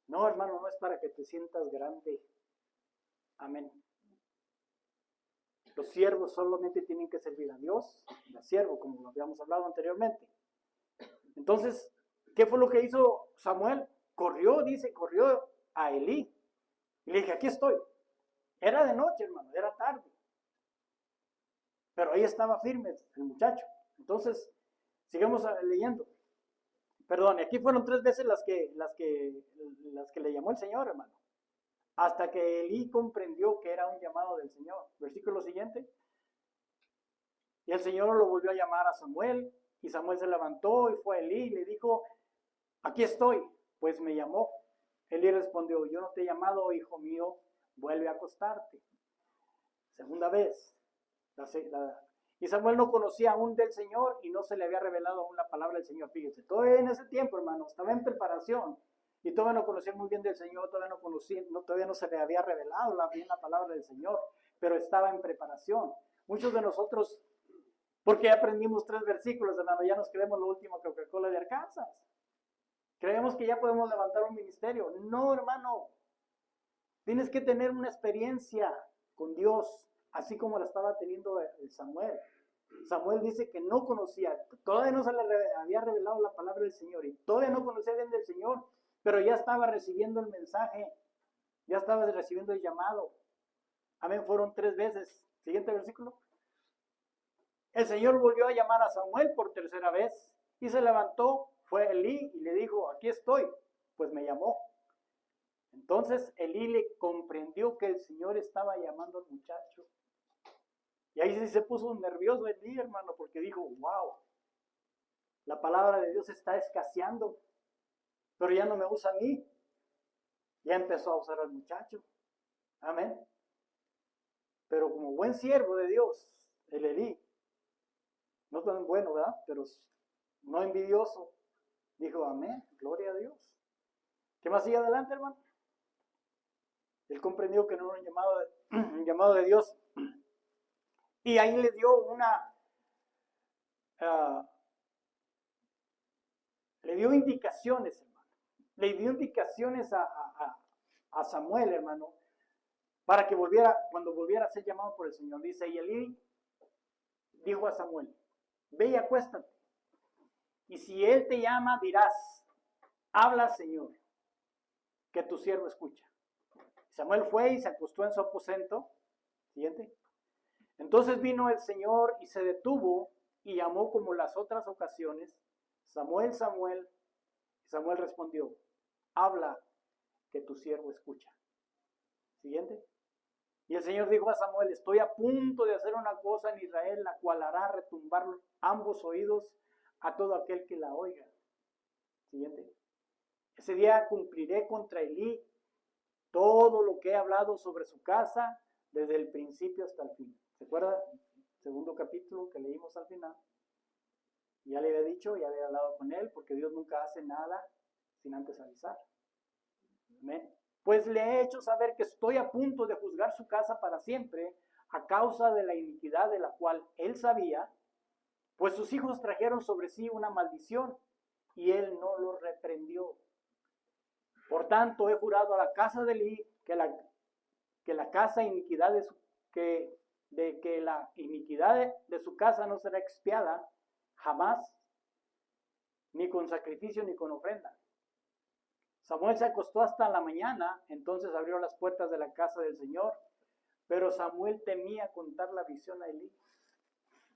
Speaker 1: No, hermano, no es para que te sientas grande. Amén. Los siervos solamente tienen que servir a Dios, el siervo, como lo habíamos hablado anteriormente. Entonces, ¿qué fue lo que hizo Samuel? Corrió a Elí. Y le dije, aquí estoy. Era de noche, hermano, era tarde. Pero ahí estaba firme el muchacho. Entonces, sigamos leyendo. Perdón, aquí fueron 3 veces las que le llamó el Señor, hermano. Hasta que Elí comprendió que era un llamado del Señor. Versículo siguiente. Y el Señor lo volvió a llamar a Samuel. Y Samuel se levantó y fue a Elí y le dijo, aquí estoy, pues me llamó. Elí respondió, yo no te he llamado, hijo mío, vuelve a acostarte. Segunda vez. Y Samuel no conocía aún del Señor y no se le había revelado aún la palabra del Señor. Fíjense, todavía en ese tiempo, hermano, estaba en preparación y todavía no conocía muy bien del Señor, todavía no se le había revelado bien la palabra del Señor, pero estaba en preparación. Muchos de nosotros, porque ya aprendimos 3 versículos, hermano, ya nos creemos lo último que Coca-Cola de Arkansas. Creemos que ya podemos levantar un ministerio. No, hermano, tienes que tener una experiencia con Dios, así como la estaba teniendo Samuel. Samuel dice que no conocía, todavía no se le había revelado la palabra del Señor y todavía no conocía bien del Señor, pero ya estaba recibiendo el mensaje, ya estaba recibiendo el llamado. Amén, fueron 3 veces. Siguiente versículo. El Señor volvió a llamar a Samuel por 3ª vez y se levantó, fue a Elí y le dijo, aquí estoy, pues me llamó. Entonces Elí le comprendió que el Señor estaba llamando al muchacho. Y ahí sí se puso nervioso Elí, hermano, porque dijo, wow, la palabra de Dios está escaseando, pero ya no me usa a mí. Ya empezó a usar al muchacho. Amén. Pero como buen siervo de Dios, el Elí, no tan bueno, ¿verdad? Pero no envidioso, dijo, amén, gloria a Dios. ¿Qué más sigue adelante, hermano? Él comprendió que no era un llamado de Dios. Y ahí le dio le dio indicaciones, hermano. Le dio indicaciones a Samuel, hermano, para que cuando volviera a ser llamado por el Señor. Dice, y Elí dijo a Samuel, ve y acuéstate. Y si él te llama, dirás, habla, Señor, que tu siervo escucha. Samuel fue y se acostó en su aposento. Siguiente. Entonces vino el Señor y se detuvo y llamó como las otras ocasiones, Samuel, Samuel. Y Samuel respondió, habla, que tu siervo escucha. Siguiente. Y el Señor dijo a Samuel, estoy a punto de hacer una cosa en Israel, la cual hará retumbar ambos oídos a todo aquel que la oiga. Siguiente. Ese día cumpliré contra Elí todo lo que he hablado sobre su casa desde el principio hasta el fin. ¿Se acuerda? Segundo capítulo que leímos al final. Ya le había dicho, ya había hablado con él, porque Dios nunca hace nada sin antes avisar. Amén. Pues le he hecho saber que estoy a punto de juzgar su casa para siempre a causa de la iniquidad de la cual él sabía, pues sus hijos trajeron sobre sí una maldición y él no lo reprendió. Por tanto, he jurado a la casa de Elí que la iniquidad de su casa no será expiada jamás, ni con sacrificio ni con ofrenda. Samuel se acostó hasta la mañana, entonces abrió las puertas de la casa del Señor, pero Samuel temía contar la visión a Elí.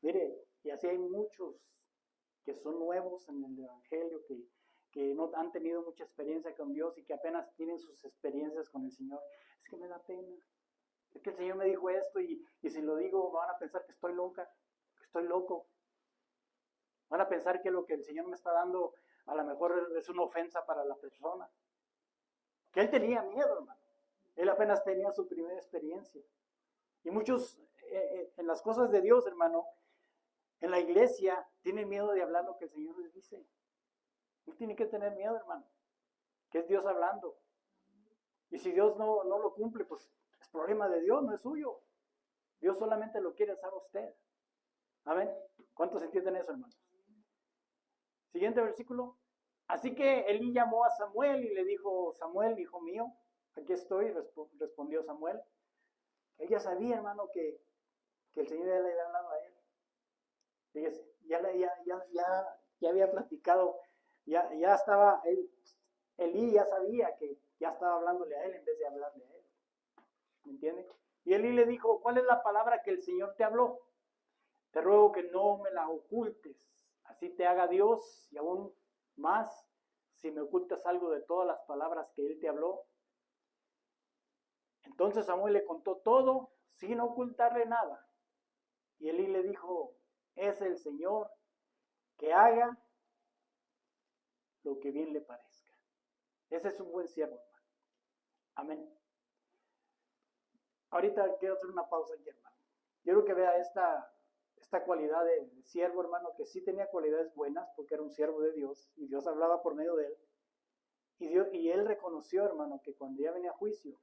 Speaker 1: Mire, y así hay muchos que son nuevos en el Evangelio, que no han tenido mucha experiencia con Dios y que apenas tienen sus experiencias con el Señor. Es que me da pena. Es que el Señor me dijo esto y si lo digo van a pensar que estoy loca, que estoy loco. Van a pensar que lo que el Señor me está dando a lo mejor es una ofensa para la persona. Que él tenía miedo, hermano. Él apenas tenía su primera experiencia. Y muchos en las cosas de Dios, hermano, en la iglesia, tienen miedo de hablar lo que el Señor les dice. No tiene que tener miedo, hermano, que es Dios hablando. Y si Dios no lo cumple, pues es problema de Dios, no es suyo. Dios solamente lo quiere usar a usted. Amén. ¿Cuántos entienden eso, hermanos? Siguiente versículo. Así que Elí llamó a Samuel y le dijo: Samuel, hijo mío, aquí estoy, respondió Samuel. Él ya sabía, hermano, que el Señor ya le había hablado a él. Fíjese, ya había platicado, ya estaba, Elí ya sabía que ya estaba hablándole a él en vez de hablarle a él. ¿Me entiende? Y Elí le dijo: ¿cuál es la palabra que el Señor te habló? Te ruego que no me la ocultes, así te haga Dios, y aún más si me ocultas algo de todas las palabras que Él te habló. Entonces Samuel le contó todo sin ocultarle nada. Y Elí le dijo: es el Señor, que haga lo que bien le parezca. Ese es un buen siervo, hermano. Amén. Ahorita quiero hacer una pausa aquí, hermano. Quiero que vea esta cualidad de siervo, hermano, que sí tenía cualidades buenas, porque era un siervo de Dios, y Dios hablaba por medio de él. Y él reconoció, hermano, que cuando ya venía a juicio,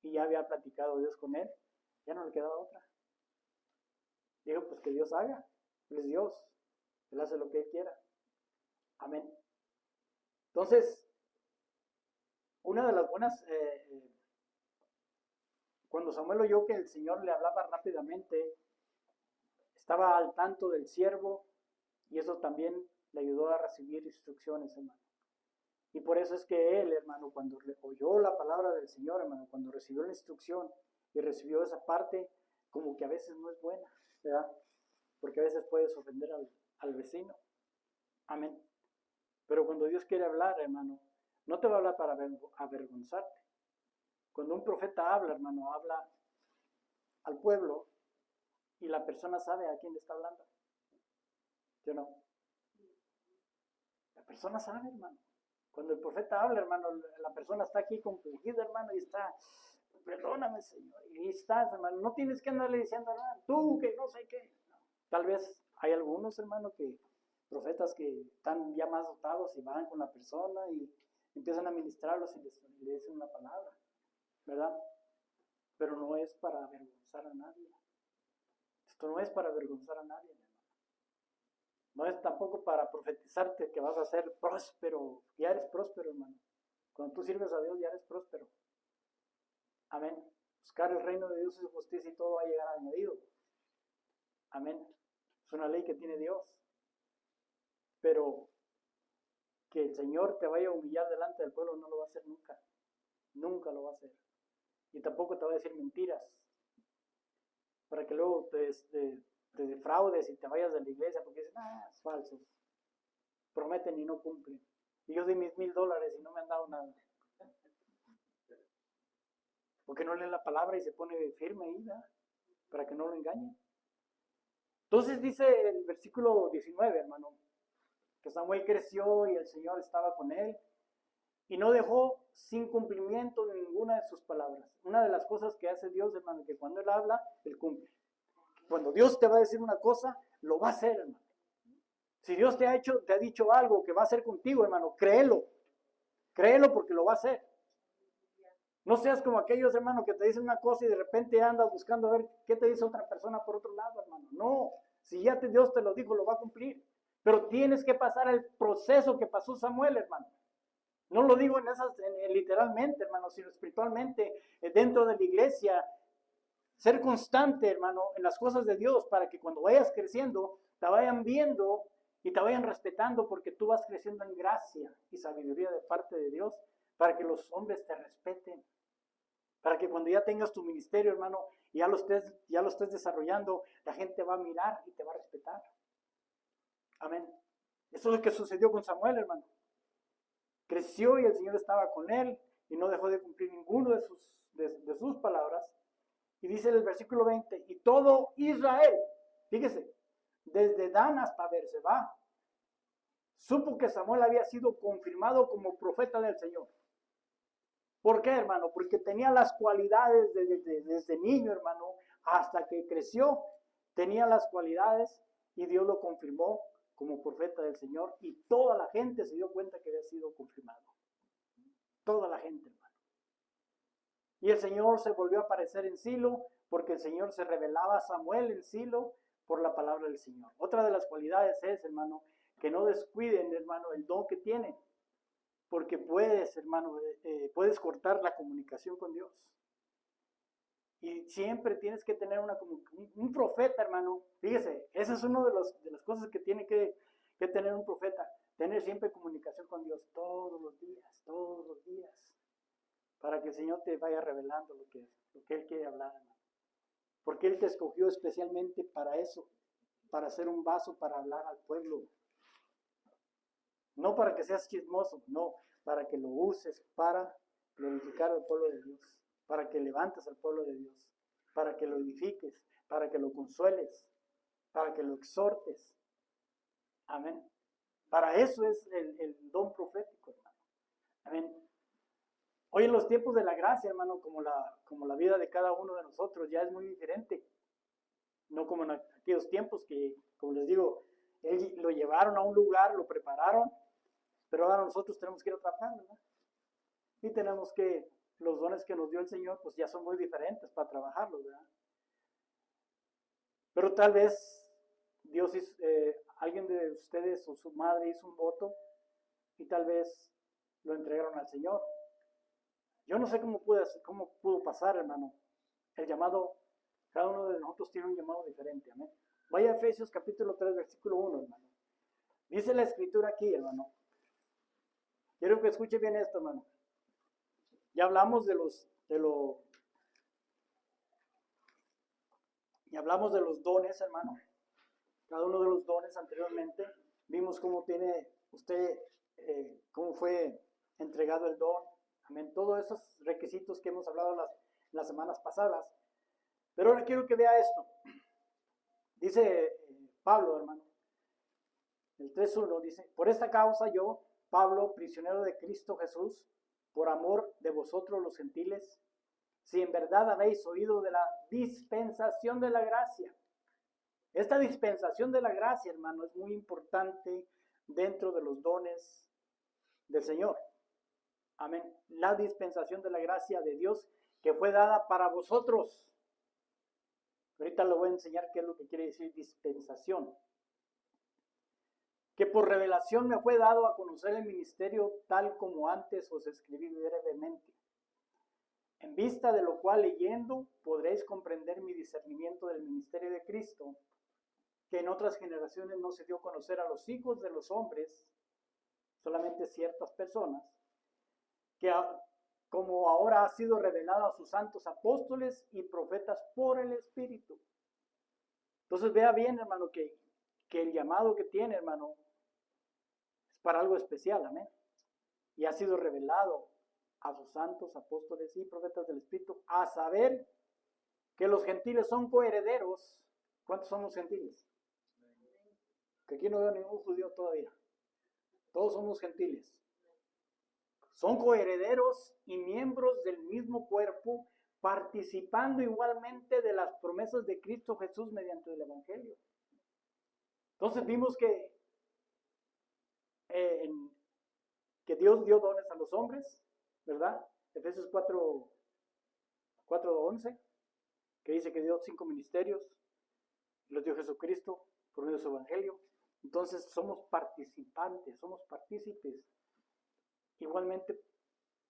Speaker 1: y ya había platicado Dios con él, ya no le quedaba otra. Dijo: pues que Dios haga. Él es Dios. Él hace lo que Él quiera. Amén. Entonces, una de las buenas, cuando Samuel oyó que el Señor le hablaba rápidamente, estaba al tanto del siervo, y eso también le ayudó a recibir instrucciones, hermano. Y por eso es que él, hermano, cuando oyó la palabra del Señor, hermano, cuando recibió la instrucción y recibió esa parte, como que a veces no es buena, ¿verdad? Porque a veces puedes ofender al vecino. Amén. Pero cuando Dios quiere hablar, hermano, no te va a hablar para avergonzarte. Cuando un profeta habla, hermano, habla al pueblo y la persona sabe a quién le está hablando. ¿Sí o no? La persona sabe, hermano. Cuando el profeta habla, hermano, la persona está aquí compungida, hermano, y está: perdóname, Señor. Y estás, hermano, no tienes que andarle diciendo nada, tú que no sé qué. No. Tal vez hay algunos, hermano, profetas que están ya más dotados y van con la persona y empiezan a ministrarlos y le dicen una palabra, ¿verdad? Pero no es para avergonzar a nadie. Esto no es para avergonzar a nadie, hermano. No es tampoco para profetizarte que vas a ser próspero. Ya eres próspero, hermano. Cuando tú sirves a Dios, ya eres próspero. Amén. Buscar el reino de Dios y su justicia, y todo va a llegar añadido. Amén. Es una ley que tiene Dios. Pero que el Señor te vaya a humillar delante del pueblo no lo va a hacer nunca. Nunca lo va a hacer. Y tampoco te va a decir mentiras, para que luego te defraudes y te vayas de la iglesia porque dices: es falso. Prometen y no cumplen. Y yo di mis $1,000 y no me han dado nada. Porque no leen la palabra y se pone firme ahí, ¿verdad? Para que no lo engañen. Entonces dice el versículo 19, hermano, que Samuel creció y el Señor estaba con él y no dejó sin cumplimiento ninguna de sus palabras. Una de las cosas que hace Dios, hermano, que cuando Él habla, Él cumple. Cuando Dios te va a decir una cosa, lo va a hacer, hermano. Si Dios te ha dicho algo que va a hacer contigo, hermano, créelo. Créelo porque lo va a hacer. No seas como aquellos, hermano, que te dicen una cosa y de repente andas buscando a ver qué te dice otra persona por otro lado, hermano. No, si ya Dios te lo dijo, lo va a cumplir. Pero tienes que pasar el proceso que pasó Samuel, hermano. No lo digo literalmente, hermano, sino espiritualmente, dentro de la iglesia. Ser constante, hermano, en las cosas de Dios, para que cuando vayas creciendo, te vayan viendo y te vayan respetando, porque tú vas creciendo en gracia y sabiduría de parte de Dios, para que los hombres te respeten. Para que cuando ya tengas tu ministerio, hermano, y ya lo estés desarrollando, la gente va a mirar y te va a respetar. Amén. Eso es lo que sucedió con Samuel, hermano. Creció y el Señor estaba con él y no dejó de cumplir ninguno de sus palabras. Y dice el versículo 20, y todo Israel, fíjese, desde Dan hasta Berseba, supo que Samuel había sido confirmado como profeta del Señor. ¿Por qué, hermano? Porque tenía las cualidades desde niño, hermano, hasta que creció, tenía las cualidades y Dios lo confirmó como profeta del Señor, y toda la gente se dio cuenta que había sido confirmado. Toda la gente, hermano. Y el Señor se volvió a aparecer en Silo, porque el Señor se revelaba a Samuel en Silo por la palabra del Señor. Otra de las cualidades es, hermano, que no descuiden, hermano, el don que tienen, porque puedes, hermano, puedes cortar la comunicación con Dios. Y siempre tienes que tener un profeta, hermano. Fíjese, esa es una de las cosas que tiene que tener un profeta. Tener siempre comunicación con Dios todos los días. Para que el Señor te vaya revelando lo que Él quiere hablar, hermano. Porque Él te escogió especialmente para eso. Para ser un vaso para hablar al pueblo. No para que seas chismoso, no. Para que lo uses para glorificar al pueblo de Dios. Para que levantes al pueblo de Dios, para que lo edifiques, para que lo consueles, para que lo exhortes. Amén. Para eso es el don profético, hermano. Amén. Hoy en los tiempos de la gracia, hermano, como la vida de cada uno de nosotros ya es muy diferente. No como en aquellos tiempos que, como les digo, lo llevaron a un lugar, lo prepararon, pero ahora nosotros tenemos que ir a trabajar, ¿verdad? Y tenemos que los dones que nos dio el Señor, pues ya son muy diferentes para trabajarlos, ¿verdad? Pero tal vez Dios alguien de ustedes o su madre hizo un voto y tal vez lo entregaron al Señor. Yo no sé cómo pudo pasar, hermano. El llamado, cada uno de nosotros tiene un llamado diferente, amén. Vaya a Efesios capítulo 3, versículo 1, hermano. Dice la escritura aquí, hermano. Quiero que escuche bien esto, hermano. Ya hablamos de los dones, hermano. Cada uno de los dones anteriormente. Vimos cómo tiene usted, cómo fue entregado el don. Amén. Todos esos requisitos que hemos hablado las semanas pasadas. Pero ahora quiero que vea esto. Dice Pablo, hermano. El 3.1 dice, por esta causa yo, Pablo, prisionero de Cristo Jesús, por amor de vosotros los gentiles, si en verdad habéis oído de la dispensación de la gracia. Esta dispensación de la gracia, hermano, es muy importante dentro de los dones del Señor. Amén. La dispensación de la gracia de Dios que fue dada para vosotros. Ahorita le voy a enseñar qué es lo que quiere decir dispensación. Que por revelación me fue dado a conocer el ministerio tal como antes os escribí brevemente. En vista de lo cual leyendo podréis comprender mi discernimiento del ministerio de Cristo, que en otras generaciones no se dio a conocer a los hijos de los hombres, solamente ciertas personas, que como ahora ha sido revelado a sus santos apóstoles y profetas por el Espíritu. Entonces vea bien, hermano, que el llamado que tiene, hermano, es para algo especial, amén. Y ha sido revelado a sus santos apóstoles y profetas del Espíritu, a saber que los gentiles son coherederos. ¿Cuántos somos gentiles? Que aquí no veo ningún judío todavía. Todos somos gentiles. Son coherederos y miembros del mismo cuerpo, participando igualmente de las promesas de Cristo Jesús mediante el Evangelio. Entonces vimos que Dios dio dones a los hombres, ¿verdad? Efesios 4:11, que dice que dio 5 ministerios, los dio Jesucristo por medio de su Evangelio. Entonces somos participantes, somos partícipes igualmente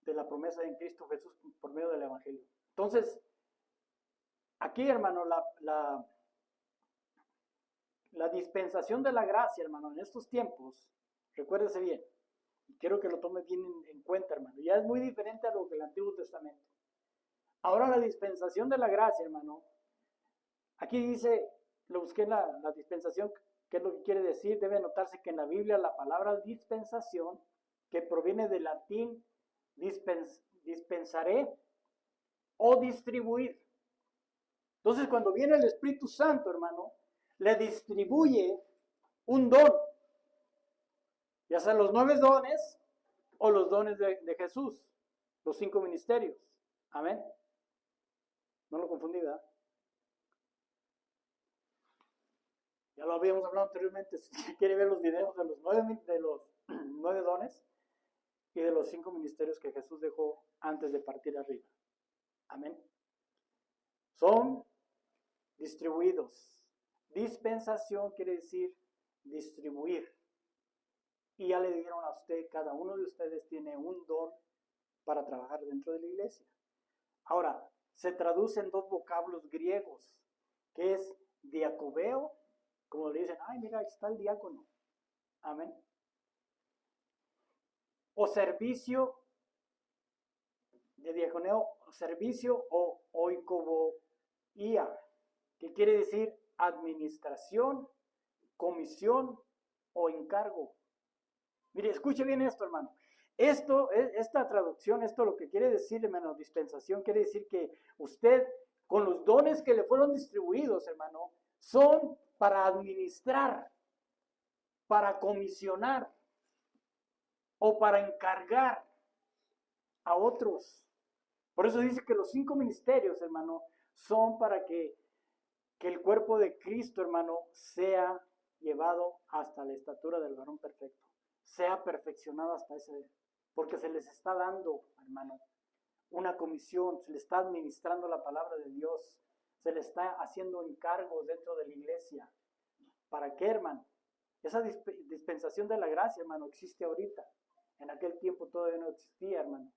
Speaker 1: de la promesa de Cristo Jesús por medio del Evangelio. Entonces, aquí, hermano, la dispensación de la gracia, hermano, en estos tiempos, recuérdese bien, y quiero que lo tome bien en cuenta, hermano, ya es muy diferente a lo que el Antiguo Testamento. Ahora la dispensación de la gracia, hermano, aquí dice, lo busqué en la dispensación, ¿qué es lo que quiere decir? Debe notarse que en la Biblia la palabra dispensación, que proviene del latín dispensaré o distribuir. Entonces, cuando viene el Espíritu Santo, hermano, le distribuye un don, ya sea los 9 dones o los dones de Jesús, los 5 ministerios. Amén. No lo confundí, ¿verdad? Ya lo habíamos hablado anteriormente. Si quiere ver los videos de los 9 dones y de los 5 ministerios que Jesús dejó antes de partir arriba. Amén. Son distribuidos. Dispensación quiere decir distribuir. Y ya le dijeron a usted, cada uno de ustedes tiene un don para trabajar dentro de la iglesia. Ahora, se traducen dos vocablos griegos, que es diacobeo, como le dicen, ay, mira, ahí está el diácono. Amén. O servicio de diaconeo, servicio o oikoboía, que quiere decir administración, comisión o encargo. Mire, escuche bien esto, hermano. Esta traducción, esto lo que quiere decir, hermano, dispensación, quiere decir que usted, con los dones que le fueron distribuidos, hermano, son para administrar, para comisionar o para encargar a otros. Por eso dice que los 5 ministerios, hermano, son para que el cuerpo de Cristo, hermano, sea llevado hasta la estatura del varón perfecto. Sea perfeccionado hasta ese, porque se les está dando, hermano, una comisión, se le está administrando la palabra de Dios, se le está haciendo encargos dentro de la iglesia. ¿Para qué, hermano? Esa dispensación de la gracia, hermano, existe ahorita. En aquel tiempo todavía no existía, hermano.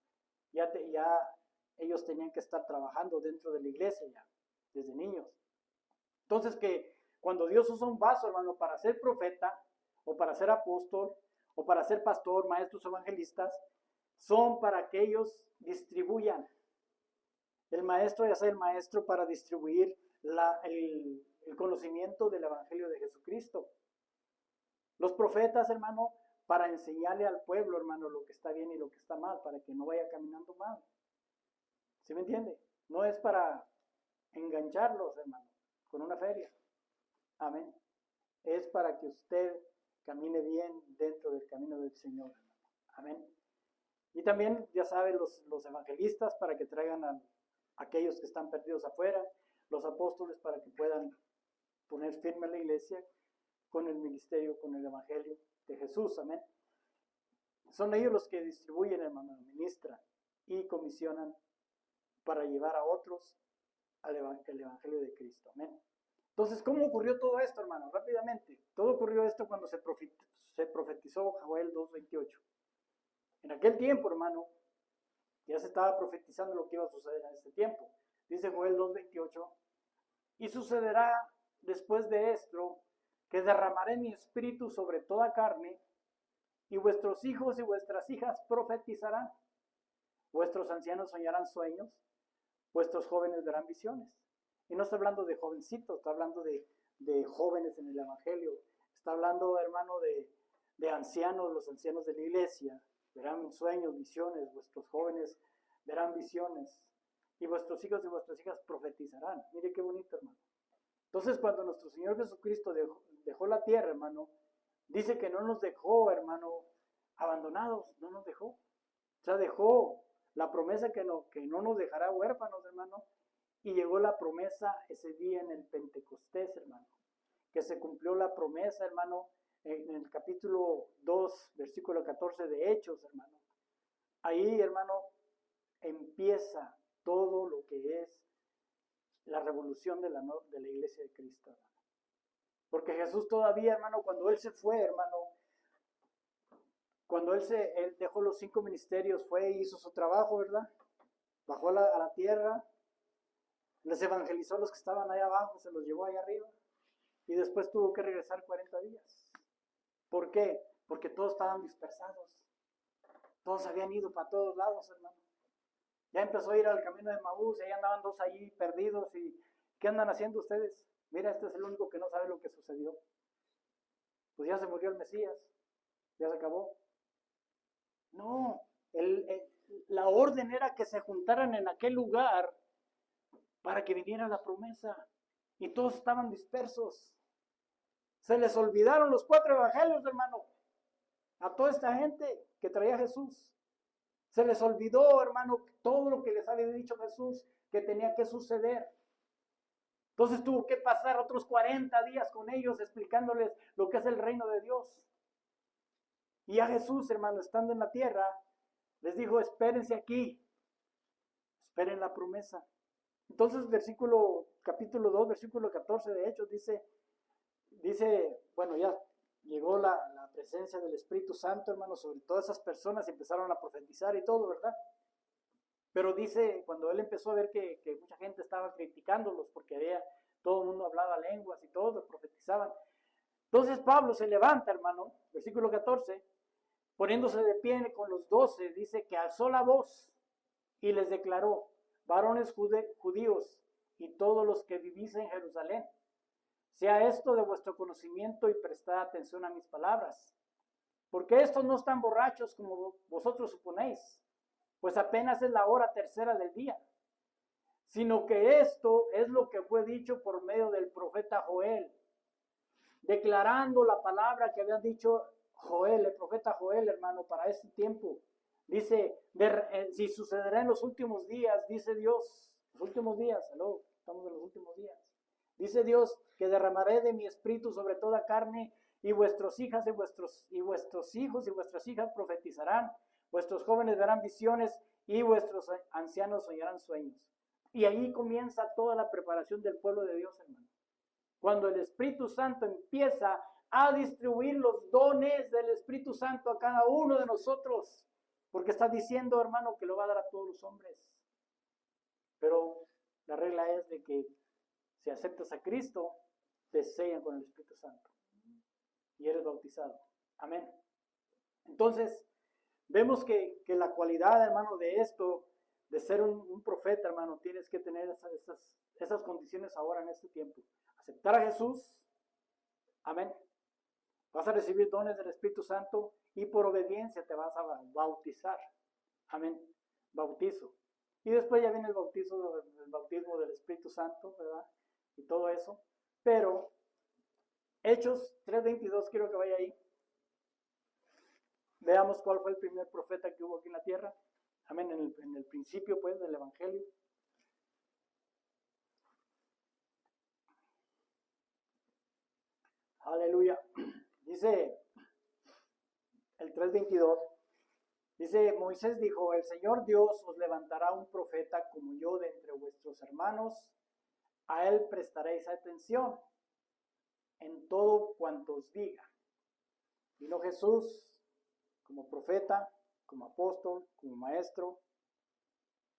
Speaker 1: Ya ellos tenían que estar trabajando dentro de la iglesia ya, desde niños. Entonces que cuando Dios usa un vaso, hermano, para ser profeta, o para ser apóstol, o para ser pastor, maestros, evangelistas, son para que ellos distribuyan. El maestro, ya sea el maestro para distribuir el conocimiento del evangelio de Jesucristo. Los profetas, hermano, para enseñarle al pueblo, hermano, lo que está bien y lo que está mal, para que no vaya caminando mal. ¿Sí me entiende? No es para engancharlos, hermano, con una feria. Amén. Es para que usted camine bien dentro del camino del Señor, hermano. Amén. Y también, ya saben, los evangelistas para que traigan a aquellos que están perdidos afuera, los apóstoles para que puedan poner firme la iglesia con el ministerio, con el evangelio de Jesús. Amén. Son ellos los que distribuyen, hermano, ministran y comisionan para llevar a otros el evangelio de Cristo. Amén. Entonces, ¿cómo ocurrió todo esto, hermano? Rápidamente. Todo ocurrió esto cuando se profetizó Joel 2:28. En aquel tiempo, hermano, ya se estaba profetizando lo que iba a suceder en este tiempo. Dice Joel 2:28, y sucederá después de esto que derramaré mi espíritu sobre toda carne, y vuestros hijos y vuestras hijas profetizarán, vuestros ancianos soñarán sueños, vuestros jóvenes verán visiones. Y no está hablando de jovencitos, está hablando de jóvenes en el evangelio. Está hablando, hermano, de ancianos, los ancianos de la iglesia. Verán sueños, visiones, vuestros jóvenes verán visiones. Y vuestros hijos y vuestras hijas profetizarán. Mire qué bonito, hermano. Entonces, cuando nuestro Señor Jesucristo dejó la tierra, hermano, dice que no nos dejó, hermano, abandonados, no nos dejó. O sea, dejó la promesa que no nos dejará huérfanos, hermano. Y llegó la promesa ese día en el Pentecostés, hermano. Que se cumplió la promesa, hermano, en el capítulo 2, versículo 14 de Hechos, hermano. Ahí, hermano, empieza todo lo que es la revolución de la iglesia de Cristo, hermano. Porque Jesús todavía, hermano, cuando Él se fue, hermano, cuando Él dejó los 5 ministerios, fue y hizo su trabajo, ¿verdad? Bajó a la tierra, les evangelizó a los que estaban allá abajo, se los llevó allá arriba, y después tuvo que regresar 40 días. ¿Por qué? Porque todos estaban dispersados. Todos habían ido para todos lados, hermano. Ya empezó a ir al camino de Maús, y ahí andaban 2 allí perdidos, y ¿qué andan haciendo ustedes? Mira, este es el único que no sabe lo que sucedió. Pues ya se murió el Mesías, ya se acabó. No, la orden era que se juntaran en aquel lugar para que viniera la promesa, y todos estaban dispersos. Se les olvidaron los 4 evangelios, hermano, a toda esta gente que traía Jesús. Se les olvidó, hermano, todo lo que les había dicho Jesús que tenía que suceder. Entonces tuvo que pasar otros 40 días con ellos explicándoles lo que es el reino de Dios. Y a Jesús, hermano, estando en la tierra, les dijo, espérense aquí esperen la promesa. Entonces, capítulo 2, versículo 14 de Hechos dice, bueno, ya llegó la presencia del Espíritu Santo, hermano, sobre todas esas personas y empezaron a profetizar y todo, ¿verdad? Pero dice, cuando él empezó a ver que mucha gente estaba criticándolos porque todo el mundo hablaba lenguas y todo, profetizaban. Entonces Pablo se levanta, hermano, versículo 14, poniéndose de pie con los 12, dice que alzó la voz y les declaró: varones judíos y todos los que vivís en Jerusalén, sea esto de vuestro conocimiento y prestad atención a mis palabras, porque estos no están borrachos como vosotros suponéis, pues apenas es la hora tercera del día, sino que esto es lo que fue dicho por medio del profeta Joel, declarando la palabra que había dicho Joel, el profeta Joel, hermano, para este tiempo. Dice, si sucederá en los últimos días, dice Dios, los últimos días, estamos en los últimos días. Dice Dios que derramaré de mi espíritu sobre toda carne, y vuestros hijas y vuestros hijos y vuestras hijas profetizarán, vuestros jóvenes verán visiones y vuestros ancianos soñarán sueños. Y ahí comienza toda la preparación del pueblo de Dios, hermano. Cuando el Espíritu Santo empieza a distribuir los dones del Espíritu Santo a cada uno de nosotros, porque está diciendo, hermano, que lo va a dar a todos los hombres. Pero la regla es de que si aceptas a Cristo, te sellan con el Espíritu Santo y eres bautizado. Amén. Entonces, vemos que la cualidad, hermano, de esto, de ser un profeta, hermano, tienes que tener esas condiciones ahora en este tiempo. Aceptar a Jesús. Amén. Vas a recibir dones del Espíritu Santo y por obediencia te vas a bautizar. Amén. Bautizo. Y después ya viene el bautismo del Espíritu Santo, ¿verdad? Y todo eso. Pero Hechos 3:22, quiero que vaya ahí. Veamos cuál fue el primer profeta que hubo aquí en la tierra. Amén. En el principio, pues, del Evangelio. Aleluya. Dice el 3:22. Dice, Moisés dijo: el Señor Dios os levantará un profeta como yo de entre vuestros hermanos. A él prestaréis atención en todo cuanto os diga. Vino Jesús como profeta, como apóstol, como maestro,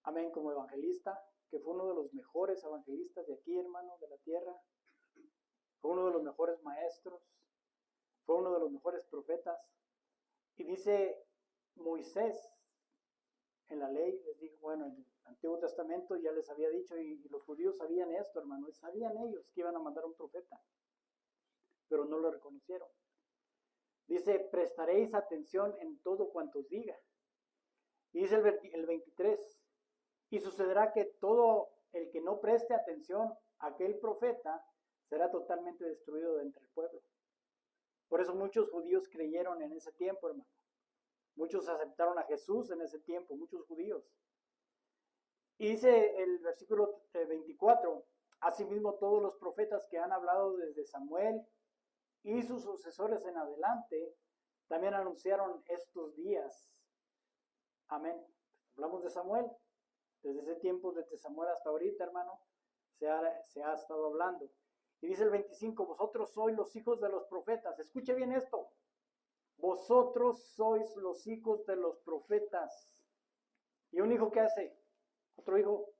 Speaker 1: amén, como evangelista, que fue uno de los mejores evangelistas de aquí, hermano, de la tierra. Fue uno de los mejores maestros, fue uno de los mejores profetas. Y dice Moisés, en la ley, les dijo, bueno, en el Antiguo Testamento ya les había dicho, y los judíos sabían esto, hermano, sabían ellos que iban a mandar un profeta, pero no lo reconocieron. Dice, prestaréis atención en todo cuanto os diga. Y dice el 23, y sucederá que todo el que no preste atención a aquel profeta será totalmente destruido de entre el pueblo. Por eso muchos judíos creyeron en ese tiempo, hermano. Muchos aceptaron a Jesús en ese tiempo, muchos judíos. Y dice el versículo 24, asimismo todos los profetas que han hablado desde Samuel y sus sucesores en adelante, también anunciaron estos días. Amén. Hablamos de Samuel. Desde ese tiempo, desde Samuel hasta ahorita, hermano, se ha estado hablando. Y dice el 25, vosotros sois los hijos de los profetas. Escuche bien esto. Vosotros sois los hijos de los profetas. ¿Y un hijo qué hace? Otro hijo,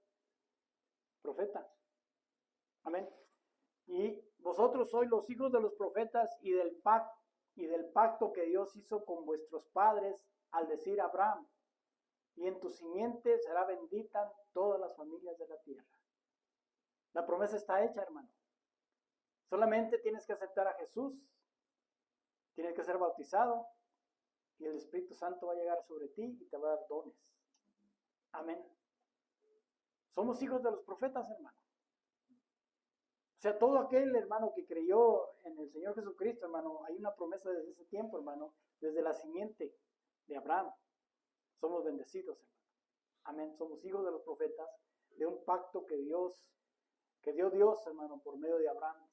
Speaker 1: profeta. Amén. Y vosotros sois los hijos de los profetas y del pacto que Dios hizo con vuestros padres al decir a Abraham, y en tu simiente será bendita todas las familias de la tierra. La promesa está hecha, hermano. Solamente tienes que aceptar a Jesús, tienes que ser bautizado, y el Espíritu Santo va a llegar sobre ti y te va a dar dones. Amén. Somos hijos de los profetas, hermano. O sea, todo aquel, hermano, que creyó en el Señor Jesucristo, hermano, hay una promesa desde ese tiempo, hermano, desde la simiente de Abraham. Somos bendecidos, hermano. Amén. Somos hijos de los profetas, de un pacto que dio Dios, hermano, por medio de Abraham.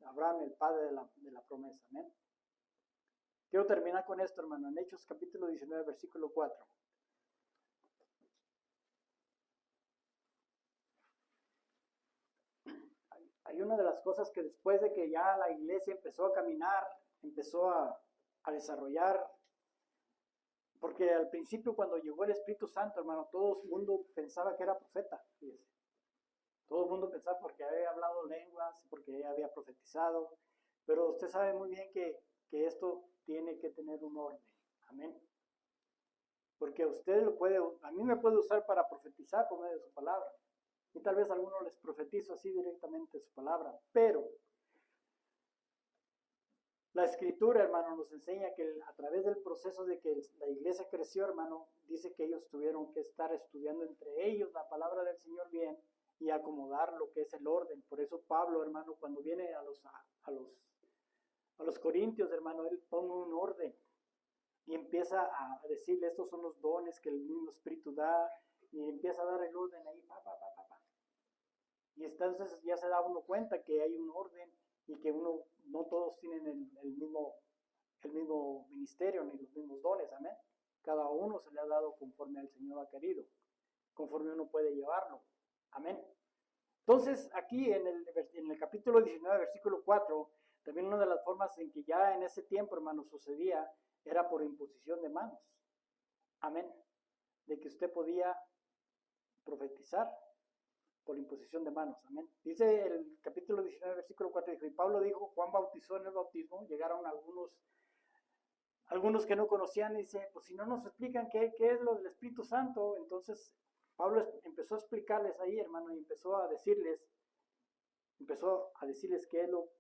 Speaker 1: Abraham, el padre de la promesa. Amén. Quiero terminar con esto, hermano, en Hechos capítulo 19, versículo 4. hay una de las cosas que después de que ya la iglesia empezó a caminar, empezó a desarrollar, porque al principio cuando llegó el Espíritu Santo, hermano, todo el mundo pensaba que era profeta, fíjese. Todo el mundo pensaba porque había hablado lenguas, porque había profetizado, pero usted sabe muy bien que esto tiene que tener un orden, amén. Porque usted lo puede, a mí me puede usar para profetizar por medio de su palabra, y tal vez a algunos les profetizo así directamente su palabra, pero la escritura, hermano, nos enseña que a través del proceso de que la iglesia creció, hermano, dice que ellos tuvieron que estar estudiando entre ellos la palabra del Señor bien y acomodar lo que es el orden. Por eso Pablo, hermano, cuando viene a los corintios, hermano, él pone un orden y empieza a decirle, estos son los dones que el mismo Espíritu da, y empieza a dar el orden ahí, Y entonces ya se da uno cuenta que hay un orden y que no todos tienen el mismo ministerio ni los mismos dones, amén. Cada uno se le ha dado conforme al Señor ha querido, conforme uno puede llevarlo, amén. Entonces aquí en el capítulo 19, versículo 4, también una de las formas en que ya en ese tiempo, hermano, sucedía era por imposición de manos, amén, de que usted podía profetizar por imposición de manos, amén. Dice el capítulo 19, versículo 4, dijo, y Pablo dijo, Juan bautizó en el bautismo, llegaron algunos que no conocían, y dice, pues si no nos explican qué es lo del Espíritu Santo, entonces Pablo empezó a explicarles ahí, hermano, y empezó a decirles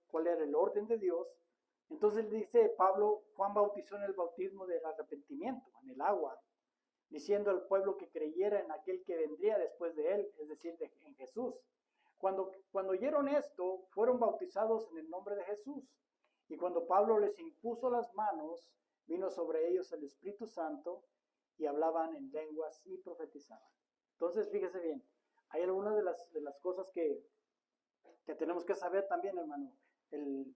Speaker 1: cuál era el orden de Dios. Entonces dice Pablo, Juan bautizó en el bautismo del arrepentimiento, en el agua, diciendo al pueblo que creyera en aquel que vendría después de él, es decir, en Jesús. Cuando oyeron esto, fueron bautizados en el nombre de Jesús. Y cuando Pablo les impuso las manos, vino sobre ellos el Espíritu Santo y hablaban en lenguas y profetizaban. Entonces, fíjese bien, hay algunas de las cosas que tenemos que saber también, hermano. El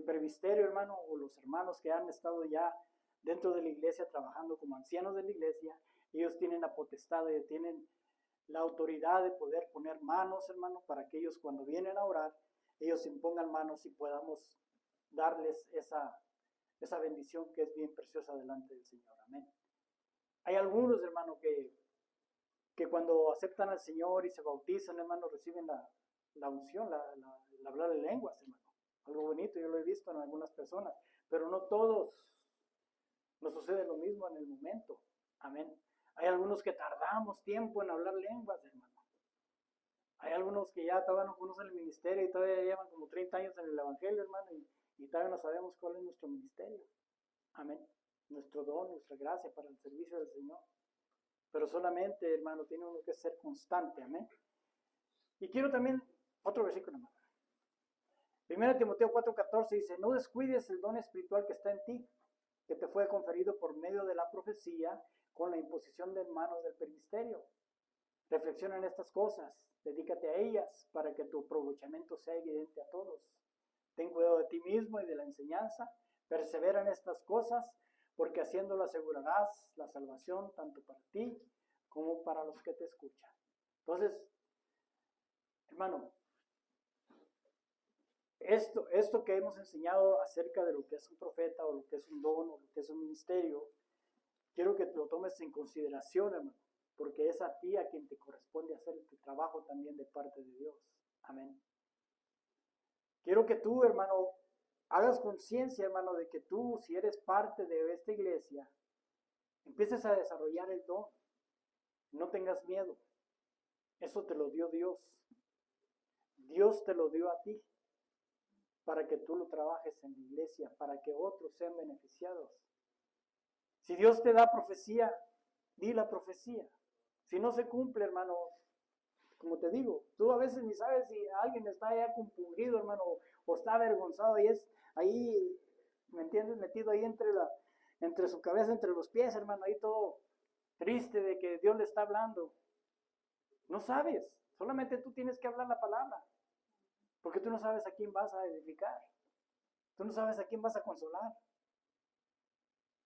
Speaker 1: presbiterio, hermano, o los hermanos que han estado ya dentro de la iglesia trabajando como ancianos de la iglesia, ellos tienen la potestad, tienen la autoridad de poder poner manos, hermano, para que ellos cuando vienen a orar, ellos impongan manos y podamos darles esa bendición que es bien preciosa delante del Señor. Amén. Hay algunos, hermano, que cuando aceptan al Señor y se bautizan, hermano, reciben la unción, la hablar en lenguas, hermano. Algo bonito, yo lo he visto en algunas personas, pero no todos nos sucede lo mismo en el momento. Amén. Hay algunos que tardamos tiempo en hablar lenguas, hermano. Hay algunos que ya todavía no conocen el ministerio y todavía llevan como 30 años en el evangelio, hermano, y todavía no sabemos cuál es nuestro ministerio. Amén. Nuestro don, nuestra gracia para el servicio del Señor. Pero solamente, hermano, tiene uno que ser constante. Amén. Y quiero también otro versículo, hermano. 1 Timoteo 4:14 dice, no descuides el don espiritual que está en ti, que te fue conferido por medio de la profecía con la imposición de manos del presbiterio. Reflexiona en estas cosas, dedícate a ellas para que tu aprovechamiento sea evidente a todos. Ten cuidado de ti mismo y de la enseñanza, persevera en estas cosas, porque haciéndolo asegurarás la salvación tanto para ti como para los que te escuchan. Entonces, hermano, esto que hemos enseñado acerca de lo que es un profeta o lo que es un don o lo que es un ministerio, quiero que lo tomes en consideración, hermano, porque es a ti a quien te corresponde hacer tu trabajo también de parte de Dios. Amén. Quiero que tú, hermano, hagas conciencia, hermano, de que tú, si eres parte de esta iglesia, empieces a desarrollar el don. No tengas miedo. Eso te lo dio Dios. Dios te lo dio a ti para que tú lo trabajes en la iglesia, para que otros sean beneficiados. Si Dios te da profecía, di la profecía. Si no se cumple, hermano, como te digo, tú a veces ni sabes si alguien está ya compungido, hermano, o está avergonzado y es ahí, ¿me entiendes? Metido ahí entre su cabeza, entre los pies, hermano, ahí todo triste de que Dios le está hablando. No sabes, solamente tú tienes que hablar la palabra, porque tú no sabes a quién vas a edificar, tú no sabes a quién vas a consolar.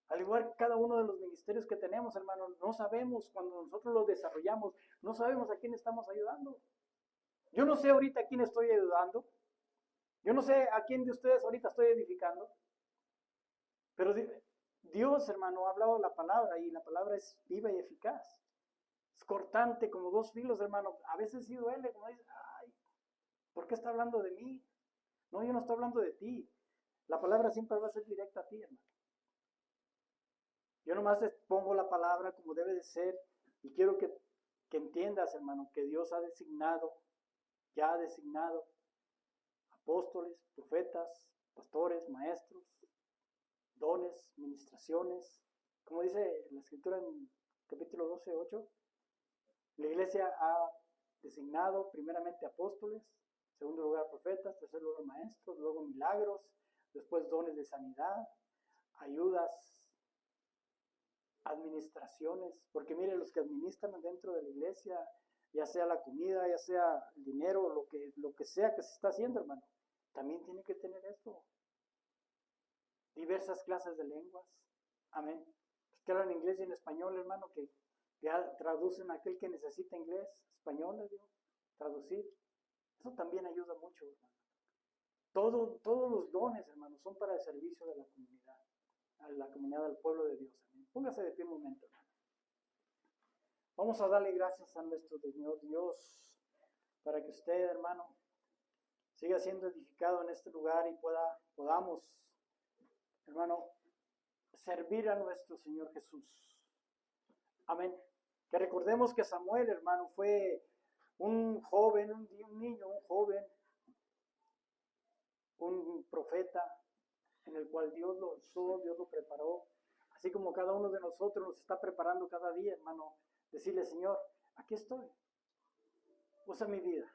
Speaker 1: Al igual que cada uno de los ministerios que tenemos, hermano, no sabemos cuando nosotros los desarrollamos, no sabemos a quién estamos ayudando. Yo no sé ahorita a quién estoy ayudando, Yo no sé a quién de ustedes ahorita estoy edificando, pero Dios, hermano, ha hablado la palabra y la palabra es viva y eficaz. Es cortante como dos filos, hermano. A veces sí duele, como dice, ay, ¿por qué está hablando de mí? No, yo no estoy hablando de ti. La palabra siempre va a ser directa a ti, hermano. Yo nomás te pongo la palabra como debe de ser y quiero que entiendas, hermano, que Dios ya ha designado apóstoles, profetas, pastores, maestros, dones, ministraciones. Como dice la escritura en capítulo 12:8, la iglesia ha designado primeramente apóstoles, en segundo lugar profetas, tercer lugar maestros, luego milagros, después dones de sanidad, ayudas, administraciones, porque mire, los que administran dentro de la iglesia, ya sea la comida, ya sea el dinero, lo que sea que se está haciendo, hermano, también tiene que tener esto. Diversas clases de lenguas. Amén. Los que hablan inglés y en español, hermano, que ya traducen a aquel que necesita inglés, español, les digo, traducir. Eso también ayuda mucho, hermano. Todos los dones, hermano, son para el servicio de la comunidad, a la comunidad del pueblo de Dios. Amén. Póngase de pie un momento, hermano. Vamos a darle gracias a nuestro Señor Dios para que usted, hermano, siga siendo edificado en este lugar y podamos, hermano, servir a nuestro Señor Jesús. Amén. Que recordemos que Samuel, hermano, fue un joven, un niño, un joven, un profeta en el cual Dios lo usó, Dios lo preparó. Así como cada uno de nosotros nos está preparando cada día, hermano, decirle, Señor, aquí estoy. Usa mi vida.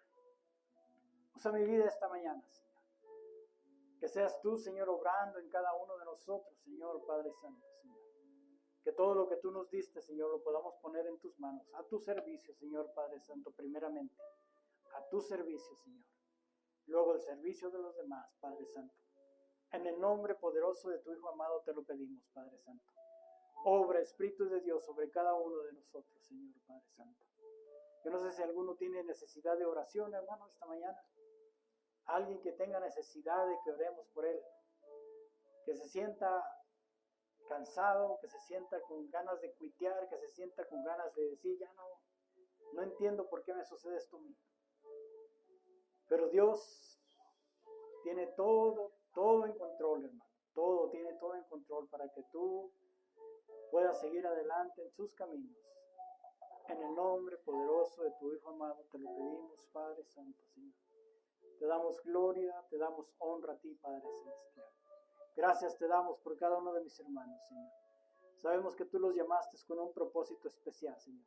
Speaker 1: Usa mi vida esta mañana, Señor. Que seas tú, Señor, obrando en cada uno de nosotros, Señor, Padre Santo, Señor. Que todo lo que tú nos diste, Señor, lo podamos poner en tus manos, a tu servicio, Señor, Padre Santo, primeramente. A tu servicio, Señor. Luego el servicio de los demás, Padre Santo. En el nombre poderoso de tu Hijo amado te lo pedimos, Padre Santo. Obra, Espíritu de Dios, sobre cada uno de nosotros, Señor, Padre Santo. Yo no sé si alguno tiene necesidad de oración, hermano, esta mañana. Alguien que tenga necesidad de que oremos por él. Que se sienta cansado, que se sienta con ganas de cuitear, que se sienta con ganas de decir, ya no entiendo por qué me sucede esto a mí. Pero Dios tiene todo en control, hermano. Tiene todo en control para que tú puedas seguir adelante en sus caminos. En el nombre poderoso de tu Hijo amado te lo pedimos, Padre Santo, Señor. Te damos gloria, te damos honra a ti, Padre Celestial. Gracias te damos por cada uno de mis hermanos, Señor. Sabemos que tú los llamaste con un propósito especial, Señor.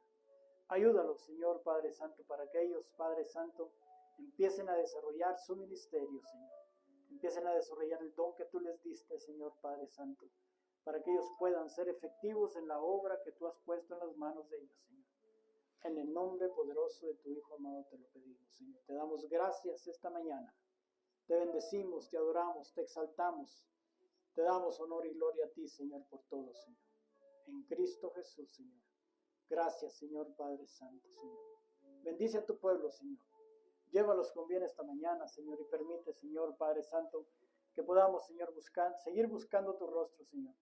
Speaker 1: Ayúdalos, Señor, Padre Santo, para que ellos, Padre Santo, empiecen a desarrollar su ministerio, Señor. Empiecen a desarrollar el don que tú les diste, Señor, Padre Santo, para que ellos puedan ser efectivos en la obra que tú has puesto en las manos de ellos, Señor. En el nombre poderoso de tu Hijo amado te lo pedimos, Señor. Te damos gracias esta mañana. Te bendecimos, te adoramos, te exaltamos. Te damos honor y gloria a ti, Señor, por todo, Señor. En Cristo Jesús, Señor. Gracias, Señor Padre Santo, Señor. Bendice a tu pueblo, Señor. Llévalos con bien esta mañana, Señor, y permite, Señor Padre Santo, que podamos, Señor, seguir buscando tu rostro, Señor.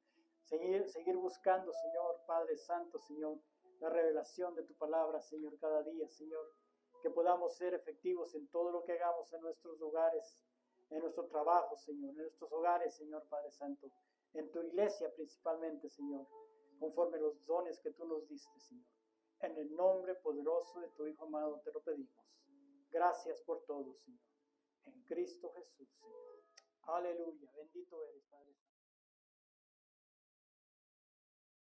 Speaker 1: Seguir buscando, Señor Padre Santo, Señor, la revelación de tu palabra, Señor, cada día, Señor. Que podamos ser efectivos en todo lo que hagamos en nuestros lugares, en nuestro trabajo, Señor, en nuestros hogares, Señor Padre Santo, en tu iglesia principalmente, Señor, conforme los dones que tú nos diste, Señor. En el nombre poderoso de tu Hijo amado te lo pedimos. Gracias por todo, Señor. En Cristo Jesús, Señor. Aleluya. Bendito eres, Padre Santo.